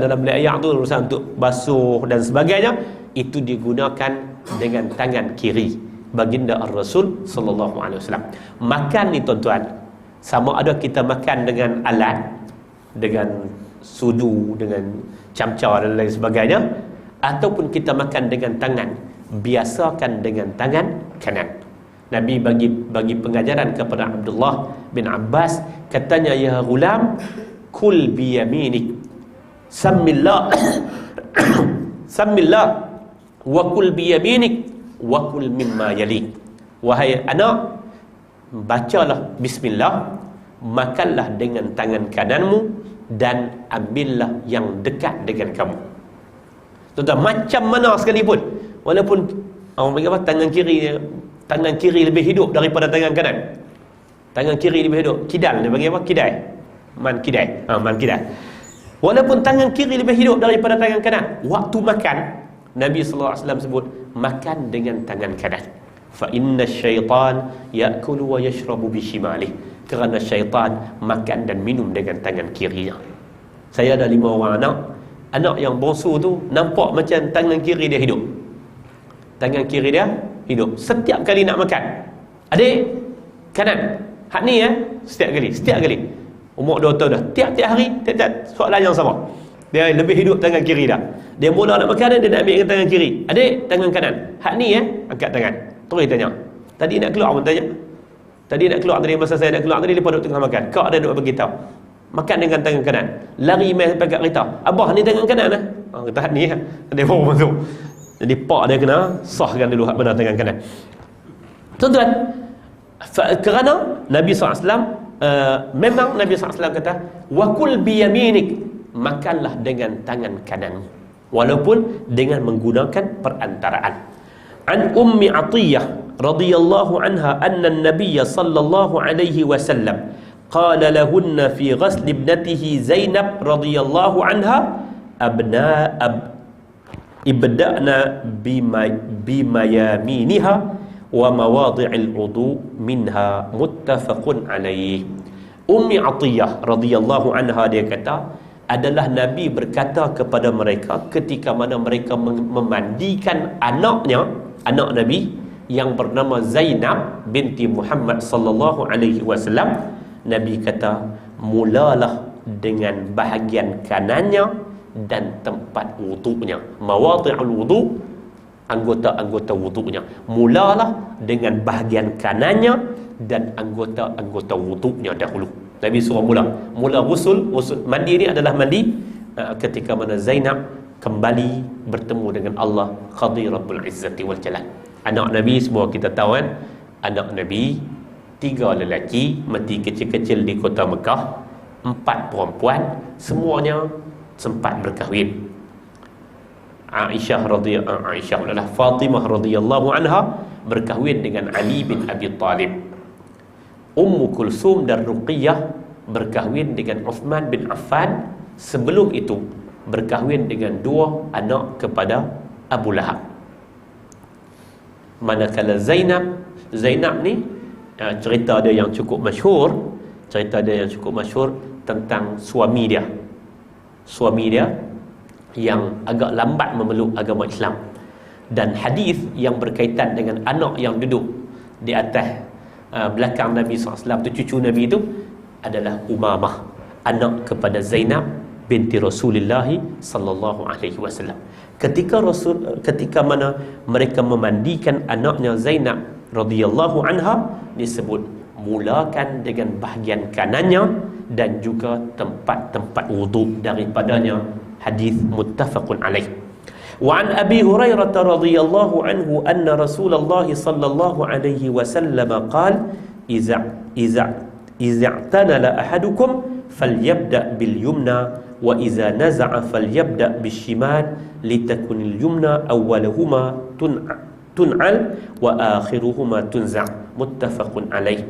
dalam bilik air tu, urusan untuk basuh dan sebagainya, itu digunakan dengan tangan kiri baginda Ar-Rasul sallallahu alaihi wasallam. Makan ni tuan-tuan, sama ada kita makan dengan alat, dengan sudu, dengan camca dan lain sebagainya, ataupun kita makan dengan tangan, biasakan dengan tangan kanan. Nabi bagi pengajaran kepada Abdullah bin Abbas, katanya, ya ghulam, kul biyaminik, sammillah sammillah wa kul biyaminik wa kul mimma yalik. Wahai anak, bacalah bismillah, makanlah dengan tangan kananmu, dan ambillah yang dekat dengan kamu. Tuan-tuan, macam mana sekalipun, walaupun Orang panggil apa? Tangan kiri lebih hidup daripada tangan kanan. Tangan kiri lebih hidup. Kidal dia panggil apa? Kidai. Man kidai. Walaupun tangan kiri lebih hidup daripada tangan kanan, waktu makan Nabi sallallahu alaihi wasallam sebut makan dengan tangan kanan. Fa inna syaitan ya'kulu wa yashrabu bishimalih. Kerana syaitan makan dan minum dengan tangan kirinya. Saya ada 5 orang anak. Anak yang bongsu tu nampak macam tangan kiri dia hidup. Tangan kiri dia hidup. Setiap kali nak makan, adik, kanan. Hak ni setiap kali. Umur 2 tahun dah. Tiap-tiap hari, tiap-tiap soalan yang sama. Dia lebih hidup tangan kiri dah. Dia mula nak makan, dia nak ambil dengan tangan kiri. Adik, tangan kanan. Hak ni angkat tangan. Terus tanya. Tadi nak keluar pun tanya. Tadi nak keluar tadi, masa saya nak keluar tadi, dia duduk tengah makan. Kak ada duduk beritahu. Makan dengan tangan kanan. Lari main sampai kat kereta. Abah ni tangan kanan lah. Kata hak ni dia baru masuk. Jadi pak dia kena sahkan dulu hak benar tangan kanan. Tuan-tuan, kerana Nabi SAW memang Nabi SAW kata wakul biyaminik, makanlah dengan tangan kanan walaupun dengan menggunakan perantaraan. An Ummi Atiyah radhiyallahu anha anna an-nabiy sallallahu alaihi wasallam qala lahunna fi ghasl ibnatihi Zainab radhiyallahu anha ibda'na bimayaminiha wa mawadhi'il wudu minha muttafaqun alaih. Ummi Atiyah radhiyallahu anha dia kata adalah Nabi berkata kepada mereka ketika mana mereka memandikan anak Nabi yang bernama Zainab binti Muhammad sallallahu alaihi wasallam. Nabi kata mulalah dengan bahagian kanannya dan tempat wudunya. Mawadhi'ul wudu, anggota-anggota wudunya. Mulalah dengan bahagian kanannya dan anggota-anggota wudunya dahulu. Nabi suruh mula wusul. Mandi ni adalah mandi ketika mana Zainab kembali bertemu dengan Allah Qadir Rabbul Izzati wal Jalal. Anak Nabi semua kita tahu kan, anak Nabi 3 lelaki mati kecil-kecil di kota Mekah, 4 perempuan, semuanya sempat berkahwin. Fatimah radhiyallahu anha berkahwin dengan Ali bin Abi Talib. Ummu Kulsum dan Ruqayyah berkahwin dengan Uthman bin Affan. Sebelum itu berkahwin dengan 2 anak kepada Abu Lahab. Manakala Zainab ni cerita dia yang cukup masyhur tentang suami dia yang agak lambat memeluk agama Islam. Dan hadis yang berkaitan dengan anak yang duduk di atas belakang Nabi SAW tu, cucu Nabi itu adalah Umamah, anak kepada Zainab binti Rasulullah sallallahu alaihi wasallam. Ketika mana mereka memandikan anaknya Zainab radhiyallahu anha, disebut mulakan dengan bahagian kanannya dan juga tempat-tempat wuduk daripadanya. Hadis muttafaqun alaih. Wa an Abi Hurairah radhiyallahu anhu anna Rasulullah sallallahu alaihi wasallam qala iza tanala ahadukum falyabda bil yumna wa iza naza'a falyabda bis shimal litakunil yumna awwaluhuma tun'al wa akhiruhuma tunza'. Muttafaqun alaih.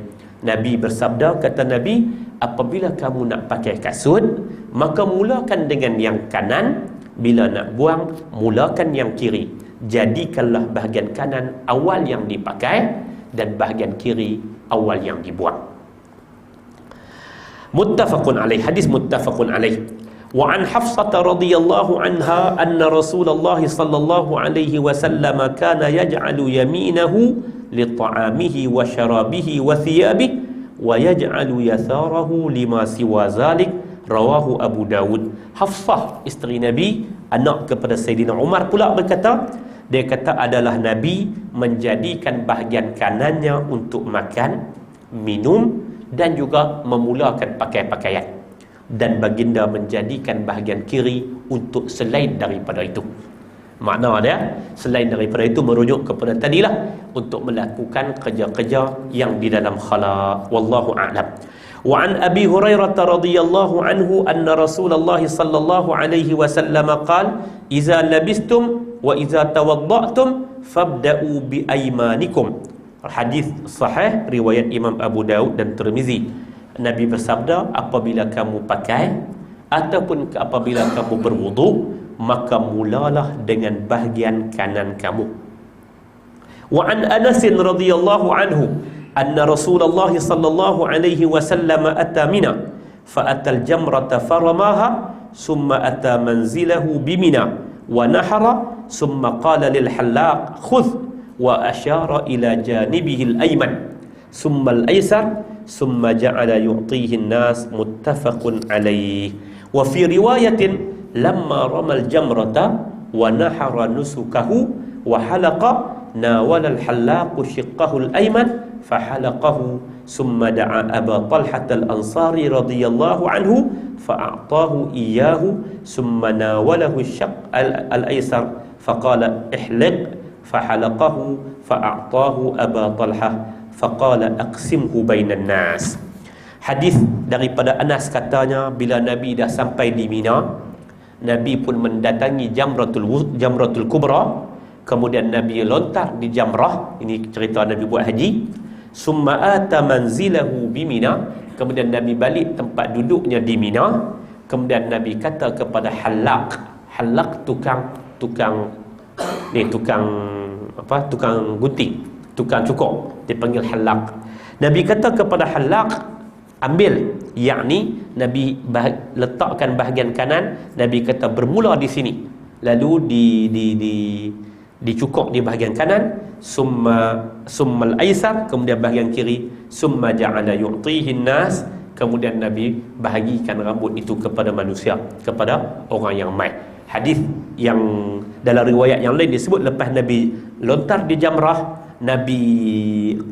Nabi bersabda, kata Nabi, apabila kamu nak pakai kasut, maka mulakan dengan yang kanan, bila nak buang mulakan yang kiri. Jadikanlah bahagian kanan awal yang dipakai dan bahagian kiri awal yang dibuang. Muttafaqun alaih. Hadis muttafaqun alaih. Wa an Hafsah radhiyallahu anha anna Rasulullah sallallahu alaihi wasallam kana yaj'alu yaminahu li ta'amihi wa syarabihi wa thiyabihi wa yaj'alu yatharahu lima siwa zalik. Rawahu Abu Dawud. Hafsah isteri Nabi, anak kepada Sayyidina Umar pula berkata, dia kata adalah Nabi menjadikan bahagian kanannya untuk makan, minum dan juga memulakan pakai pakaian, dan baginda menjadikan bahagian kiri untuk selain daripada itu. Makna dia selain daripada itu merujuk kepada tadilah, untuk melakukan kerja-kerja yang di dalam khala. Wallahu a'lam. Wa an Abi Hurairah radhiyallahu anhu anna Rasulullah sallallahu alaihi wasallam qala idza labistum wa idza tawadda'tum fabda'u bi aymanikum. Hadis sahih riwayat Imam Abu Daud dan Tirmizi. Nabi bersabda, apabila kamu pakai ataupun apabila kamu berwuduk, maka mulalah dengan bahagian kanan kamu. Wa an Anas radhiyallahu anhu anna Rasulullah sallallahu alaihi wasallam ata Mina fa atal jamrata faramaha summa ata manzilahu bimina wa nahara summa qala lil halaq khudh wa asyara ila janibihi al-ayman summa al-aysar summa ja'ala yu'tihi an-nas muttafaqun alayh. Wa fi riwayatin lamma ramal jamrata wa nahara nusukahu wa halaqa nawala al-halaq shiqqahu al-ayman fahalaqahu summa da'a Aba Talhah al-Ansari radhiyallahu anhu fa'atahu iyyahu summa nawalahu ash-shaqq al-aysar faqala ihliq fahalaqahu fa'atahu Aba Talhah faqala aqsimhu bainan nas. Hadis daripada Anas katanya, bila Nabi dah sampai di Mina, Nabi pun mendatangi Jamratul Kubra, kemudian Nabi lontar di jamrah. Ini cerita Nabi buat haji. Summa ata manzilahu bi Mina, kemudian Nabi balik tempat duduknya di Mina. Kemudian Nabi kata kepada Halaq tukang gunting, tukang cukur, dipanggil Halaq. Nabi kata kepada Halaq, ambil, yakni Nabi letakkan bahagian kanan. Nabi kata bermula di sini, lalu dicukur di bahagian kanan, summal aysar, kemudian bahagian kiri, summa ja'ala yu'tihi nas, kemudian Nabi bahagikan rambut itu kepada manusia, kepada orang yang mai. Hadis yang dalam riwayat yang lain disebut lepas Nabi lontar di jamrah, Nabi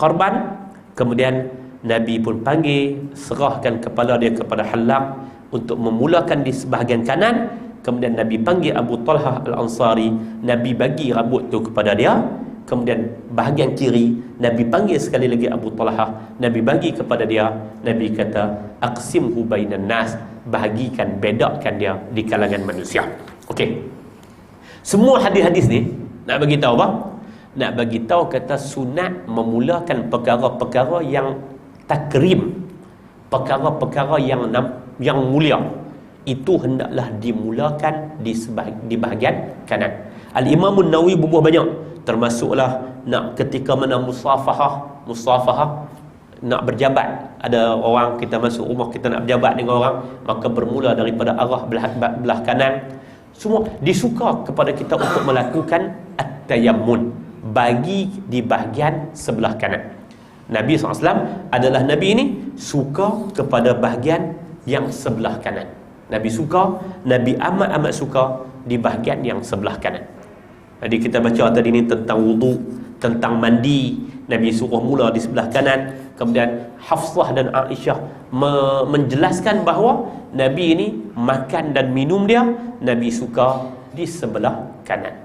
korban, kemudian Nabi pun panggil, serahkan kepala dia kepada Halaq untuk memulakan di sebahagian kanan. Kemudian Nabi panggil Abu Talhah al-Ansari, Nabi bagi rambut tu kepada dia. Kemudian bahagian kiri Nabi panggil sekali lagi Abu Talhah, Nabi bagi kepada dia. Nabi kata aqsimhu bainan nas, bahagikan, bedakan dia di kalangan manusia. Okey. Semua hadis-hadis ni nak bagi tahu apa? Nak bagi tahu kata sunat memulakan perkara-perkara yang takrim, perkara-perkara yang mulia, itu hendaklah dimulakan di bahagian kanan. Al-Imam An-Nawawi berbuah banyak, termasuklah nak ketika mana musafahah, nak berjabat. Ada orang, kita masuk rumah, kita nak berjabat dengan orang, maka bermula daripada arah belah kanan. Semua disuka kepada kita untuk melakukan at-tayammun, bagi di bahagian sebelah kanan. Nabi SAW adalah Nabi ini suka kepada bahagian yang sebelah kanan. Nabi amat suka di bahagian yang sebelah kanan. Jadi kita baca tadi ni tentang wudu, tentang mandi, Nabi suruh mula di sebelah kanan. Kemudian Hafsah dan Aisyah menjelaskan bahawa Nabi ini makan dan minum dia, Nabi suka di sebelah kanan.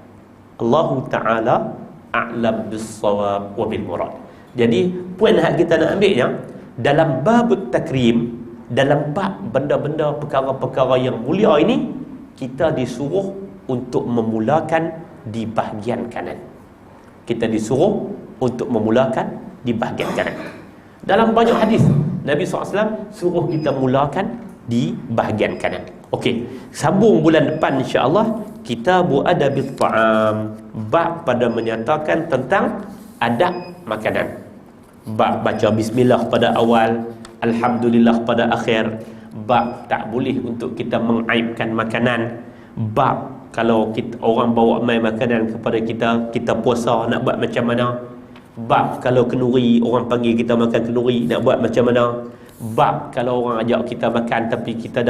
Allahu Ta'ala a'lam bis-shawab wa bil murad. Jadi poin yang kita nak ambilnya dalam babut takrim, dalam bab benda-benda perkara-perkara yang mulia ini, kita disuruh untuk memulakan di bahagian kanan. Kita disuruh untuk memulakan di bahagian kanan. Dalam banyak hadis Nabi SAW suruh kita mulakan di bahagian kanan. Okey, sambung bulan depan insya-Allah Kitabu Adabit Ta'am, bab pada menyatakan tentang adab makanan. Bab baca bismillah pada awal, alhamdulillah pada akhir. Bab tak boleh untuk kita mengaibkan makanan. Bab kalau orang bawa mai makanan kepada kita, kita puasa nak buat macam mana. Bab kalau kenduri, orang panggil kita makan kenduri, nak buat macam mana. Bab kalau orang ajak kita makan tapi kita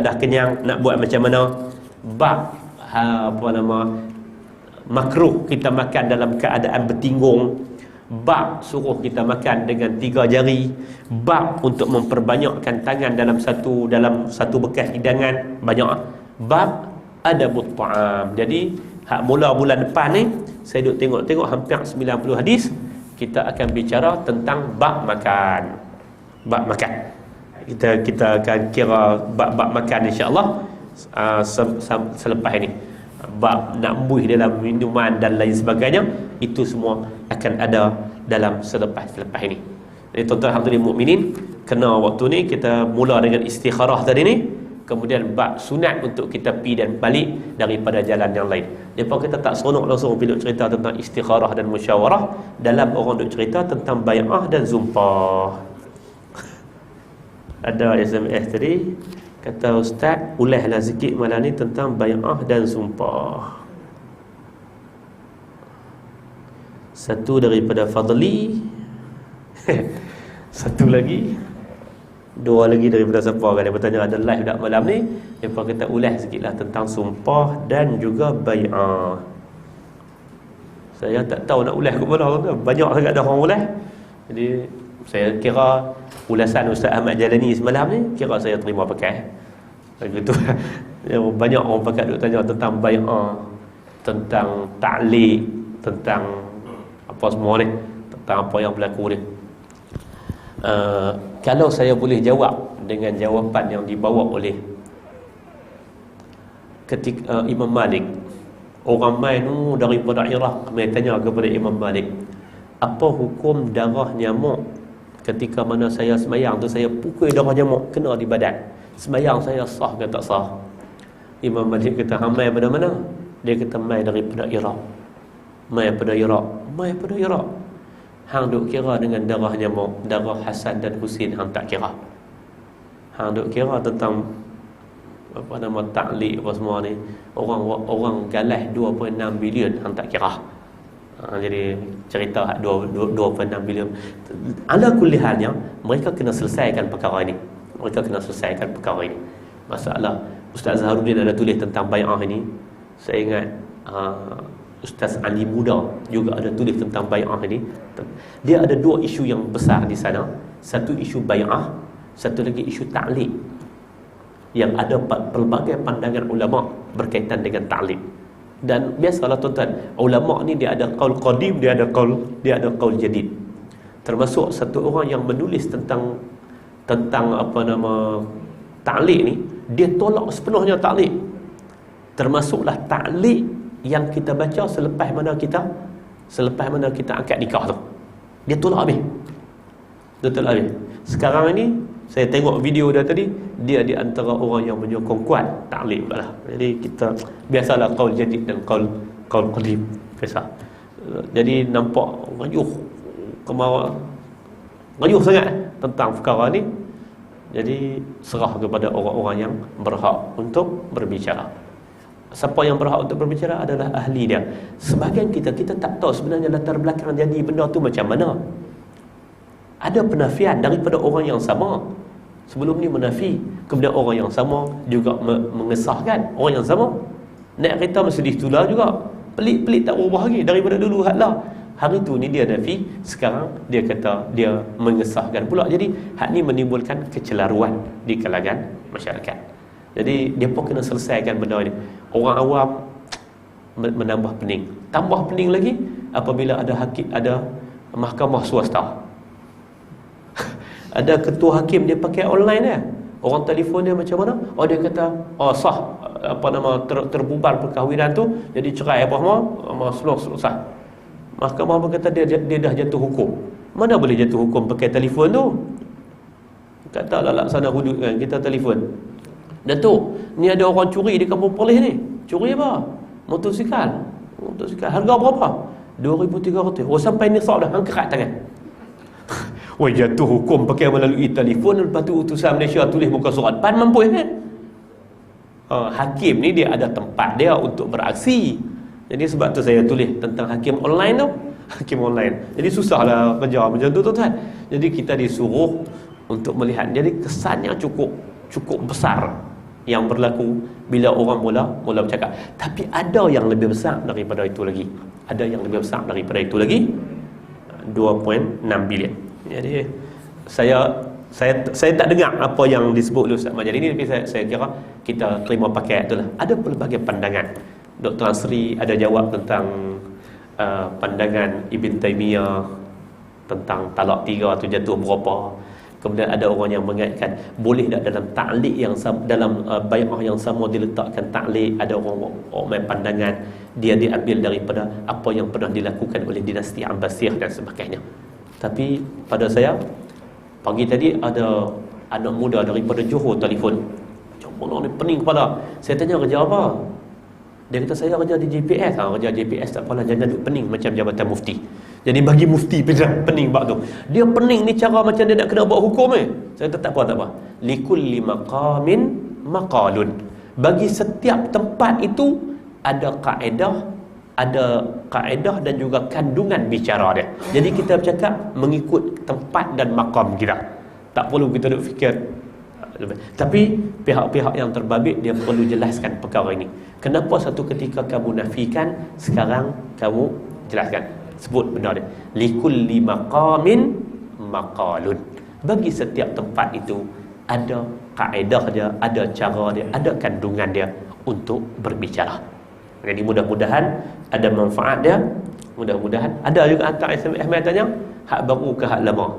dah kenyang, nak buat macam mana. Bab makruh kita makan dalam keadaan bertinggung. Bab suruh kita makan dengan 3 jari. Bab untuk memperbanyakkan tangan dalam satu bekas hidangan, banyak. Bab adabut ta'am. Jadi hak mula bulan depan ni saya duk tengok hampir 90 hadis kita akan bicara tentang bab makan. Bab makan. kita akan kira bab makan insya-Allah selepas ini. Bab nak buih dalam minuman dan lain sebagainya, itu semua akan ada dalam selepas ini. Jadi tuan-tuan hadirin mukminin, kena waktu ni kita mula dengan istikharah tadi ni, kemudian bab sunat untuk kita pi dan balik daripada jalan yang lain. Depa kita tak seronok langsung bila cerita tentang istikharah dan musyawarah, dalam orang duk cerita tentang bai'ah dan zumpah. Ada SMS tadi kata ustaz, ulahlah sikit malam ni tentang bai'ah dan sumpah. Satu daripada Fadli satu lagi, dua lagi daripada siapa kan dia bertanya ada live tak malam ni. Depa kata ulah sikitlah tentang sumpah dan juga bai'ah. Saya tak tahu nak ulah ke mana, banyak sangat dah orang ulah. Jadi saya kira ulasan Ustaz Ahmad Jalani semalam ni kira saya terima pakai. Begitu. Banyak orang pakai duk tanya tentang bai'ah, tentang ta'liq, tentang apa semua ni, tentang apa yang berlaku ni. Kalau saya boleh jawab dengan jawapan yang dibawa oleh ketika Imam Malik, orang main daripada Iraq mai tanya kepada Imam Malik, apa hukum darah nyamuk? Ketika mana saya semayang tu saya pukul darah nyamuk kena di badan, semayang saya sah ke tak sah? Imam Malik kata, mai pada mana? Dia kata mai daripada Iraq. Mai pada Iraq. Hang duk kira dengan darah nyamuk, darah Hasan dan Husin hang tak kira. Hang duk kira tentang apa nama ta'liq apa semua ni, orang galah 2.6 bilion hang tak kira. Jadi cerita 2.6 bilion. Ala kulli halnya mereka kena selesaikan perkara ini. Masalah Ustaz Zaharuddin ada tulis tentang bai'ah ini. Saya ingat Ustaz Ali Muda juga ada tulis tentang bai'ah ini. Dia ada dua isu yang besar di sana. Satu isu bai'ah, satu lagi isu ta'liq, yang ada pelbagai pandangan ulama berkaitan dengan ta'liq. Dan biasalah tuan-tuan, ulama ni dia ada qaul qadim, dia ada qaul jadid. Termasuk satu orang yang menulis tentang apa nama ta'liq ni, dia tolak sepenuhnya ta'liq. Termasuklah ta'liq yang kita baca selepas mana kita akad nikah tu. Dia tolak habis. Sekarang ini saya tengok video dia tadi, dia di antara orang yang menyokong kuat ta'liq pula lah. Jadi kita biasalah qaul jadid dan qaul qadim biasa. Jadi nampak ngayuh sangat tentang perkara ni. Jadi serah kepada orang-orang yang berhak untuk berbicara. Siapa yang berhak untuk berbicara adalah ahli dia. Sebahagian kita tak tahu sebenarnya latar belakang jadi benda tu macam mana. Ada penafian daripada orang yang sama. Sebelum ni menafi, kemudian orang yang sama juga mengesahkan. Orang yang sama nak kereta Mercedes tular juga, pelik-pelik tak berubah lagi daripada dulu hadlah. Hari tu ni dia nafi, sekarang dia kata dia mengesahkan pula. Jadi hak ni menimbulkan kecelaruan di kalangan masyarakat. Jadi dia pun kena selesaikan benda ni. Orang awam menambah pening. Tambah pening lagi apabila ada mahkamah swasta. Ada ketua hakim dia pakai online dia. Orang telefon dia macam mana? Dia kata sah terbubar perkahwinan tu, jadi cerai apa semua, sah. Mahkamah berkata dia dah jatuh hukum. Mana boleh jatuh hukum pakai telefon tu? Kata lah laksana hudud kan, kita telefon. Datuk, ni ada orang curi di Kampung Perlis ni. Curi apa? Motosikal. Harga berapa? 2,300. Sampai nisab dah, angkat tangan. Jatuh hukum pakai melalui telefon. Lepas tu utusan Malaysia tulis muka surat. Pan mampu kan? Hakim ni dia ada tempat dia untuk beraksi. Jadi sebab tu saya tulis tentang hakim online tu. Hakim online. Jadi susahlah kerja macam tu tuan-tuan. Jadi kita disuruh untuk melihat. Jadi kesannya cukup besar yang berlaku bila orang mula bercakap. Tapi ada yang lebih besar daripada itu lagi. 2.6 bilion. Jadi saya tak dengar apa yang disebut oleh Ustaz Majid ini, tapi saya kira kita terima pakai itulah. Ada pelbagai pandangan. Dr. Asri ada jawab tentang pandangan Ibn Taymiyah tentang talak 3 tu jatuh berapa. Kemudian ada orang yang mengaitkan boleh tak dalam ta'liq yang sama, dalam bai'ah yang sama diletakkan ta'liq. Ada orang pandangan dia diambil daripada apa yang pernah dilakukan oleh dinasti Abbasiyah dan sebagainya. Tapi pada saya, pagi tadi ada anak muda daripada Johor telefon. Macam mana ni, pening kepala. Saya tanya kerja apa? Dia kata saya kerja di JPS. Kerja JPS tak apalah, jangan duk pening macam jabatan mufti. Jadi bagi mufti pening bab tu. Dia pening ni cara macam dia nak kena buat hukum ni. Saya kata tak apa. Likulli maqamin maqalun. Bagi setiap tempat itu ada kaedah dan juga kandungan bicara dia. Jadi kita bercakap mengikut tempat dan maqam kita. Tak perlu kita duk fikir. Tapi pihak-pihak yang terbabit dia perlu jelaskan perkara ini. Kenapa satu ketika kamu nafikan, sekarang kamu jelaskan, sebut benda dia. Likulli maqamin maqalun. Bagi setiap tempat itu ada kaedah dia, ada cara dia, ada kandungan dia untuk berbicara. Jadi mudah-mudahan ada manfaat dia. Mudah-mudahan ada juga hantar SMS tanya hak baru ke hak lama.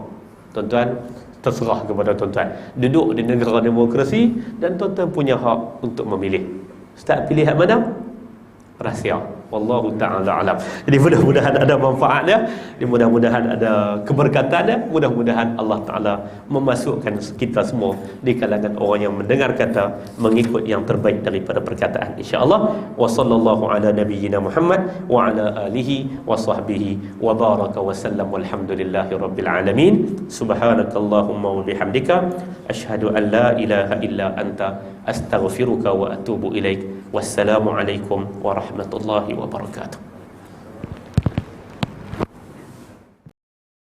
Tuan-tuan, terserah kepada tuan-tuan. Duduk di negara demokrasi dan tuan-tuan punya hak untuk memilih. Ustaz pilih hak mana? Rahsia. Wallahu ta'ala alam. Jadi mudah-mudahan ada manfaatnya, mudah-mudahan ada keberkatannya, mudah-mudahan Allah Ta'ala memasukkan kita semua di kalangan orang yang mendengar kata mengikut yang terbaik daripada perkataan, insya-Allah. Wa sallallahu ala nabiyyina Muhammad wa ala alihi wa sahbihi wa baraka wa sallam, walhamdulillahi rabbil alamin. Subhanakallahumma wa bihamdika asyhadu an la ilaha illa anta astaghfiruka wa atubu ilaik. Wassalamualaikum warahmatullahi wabarakatuh.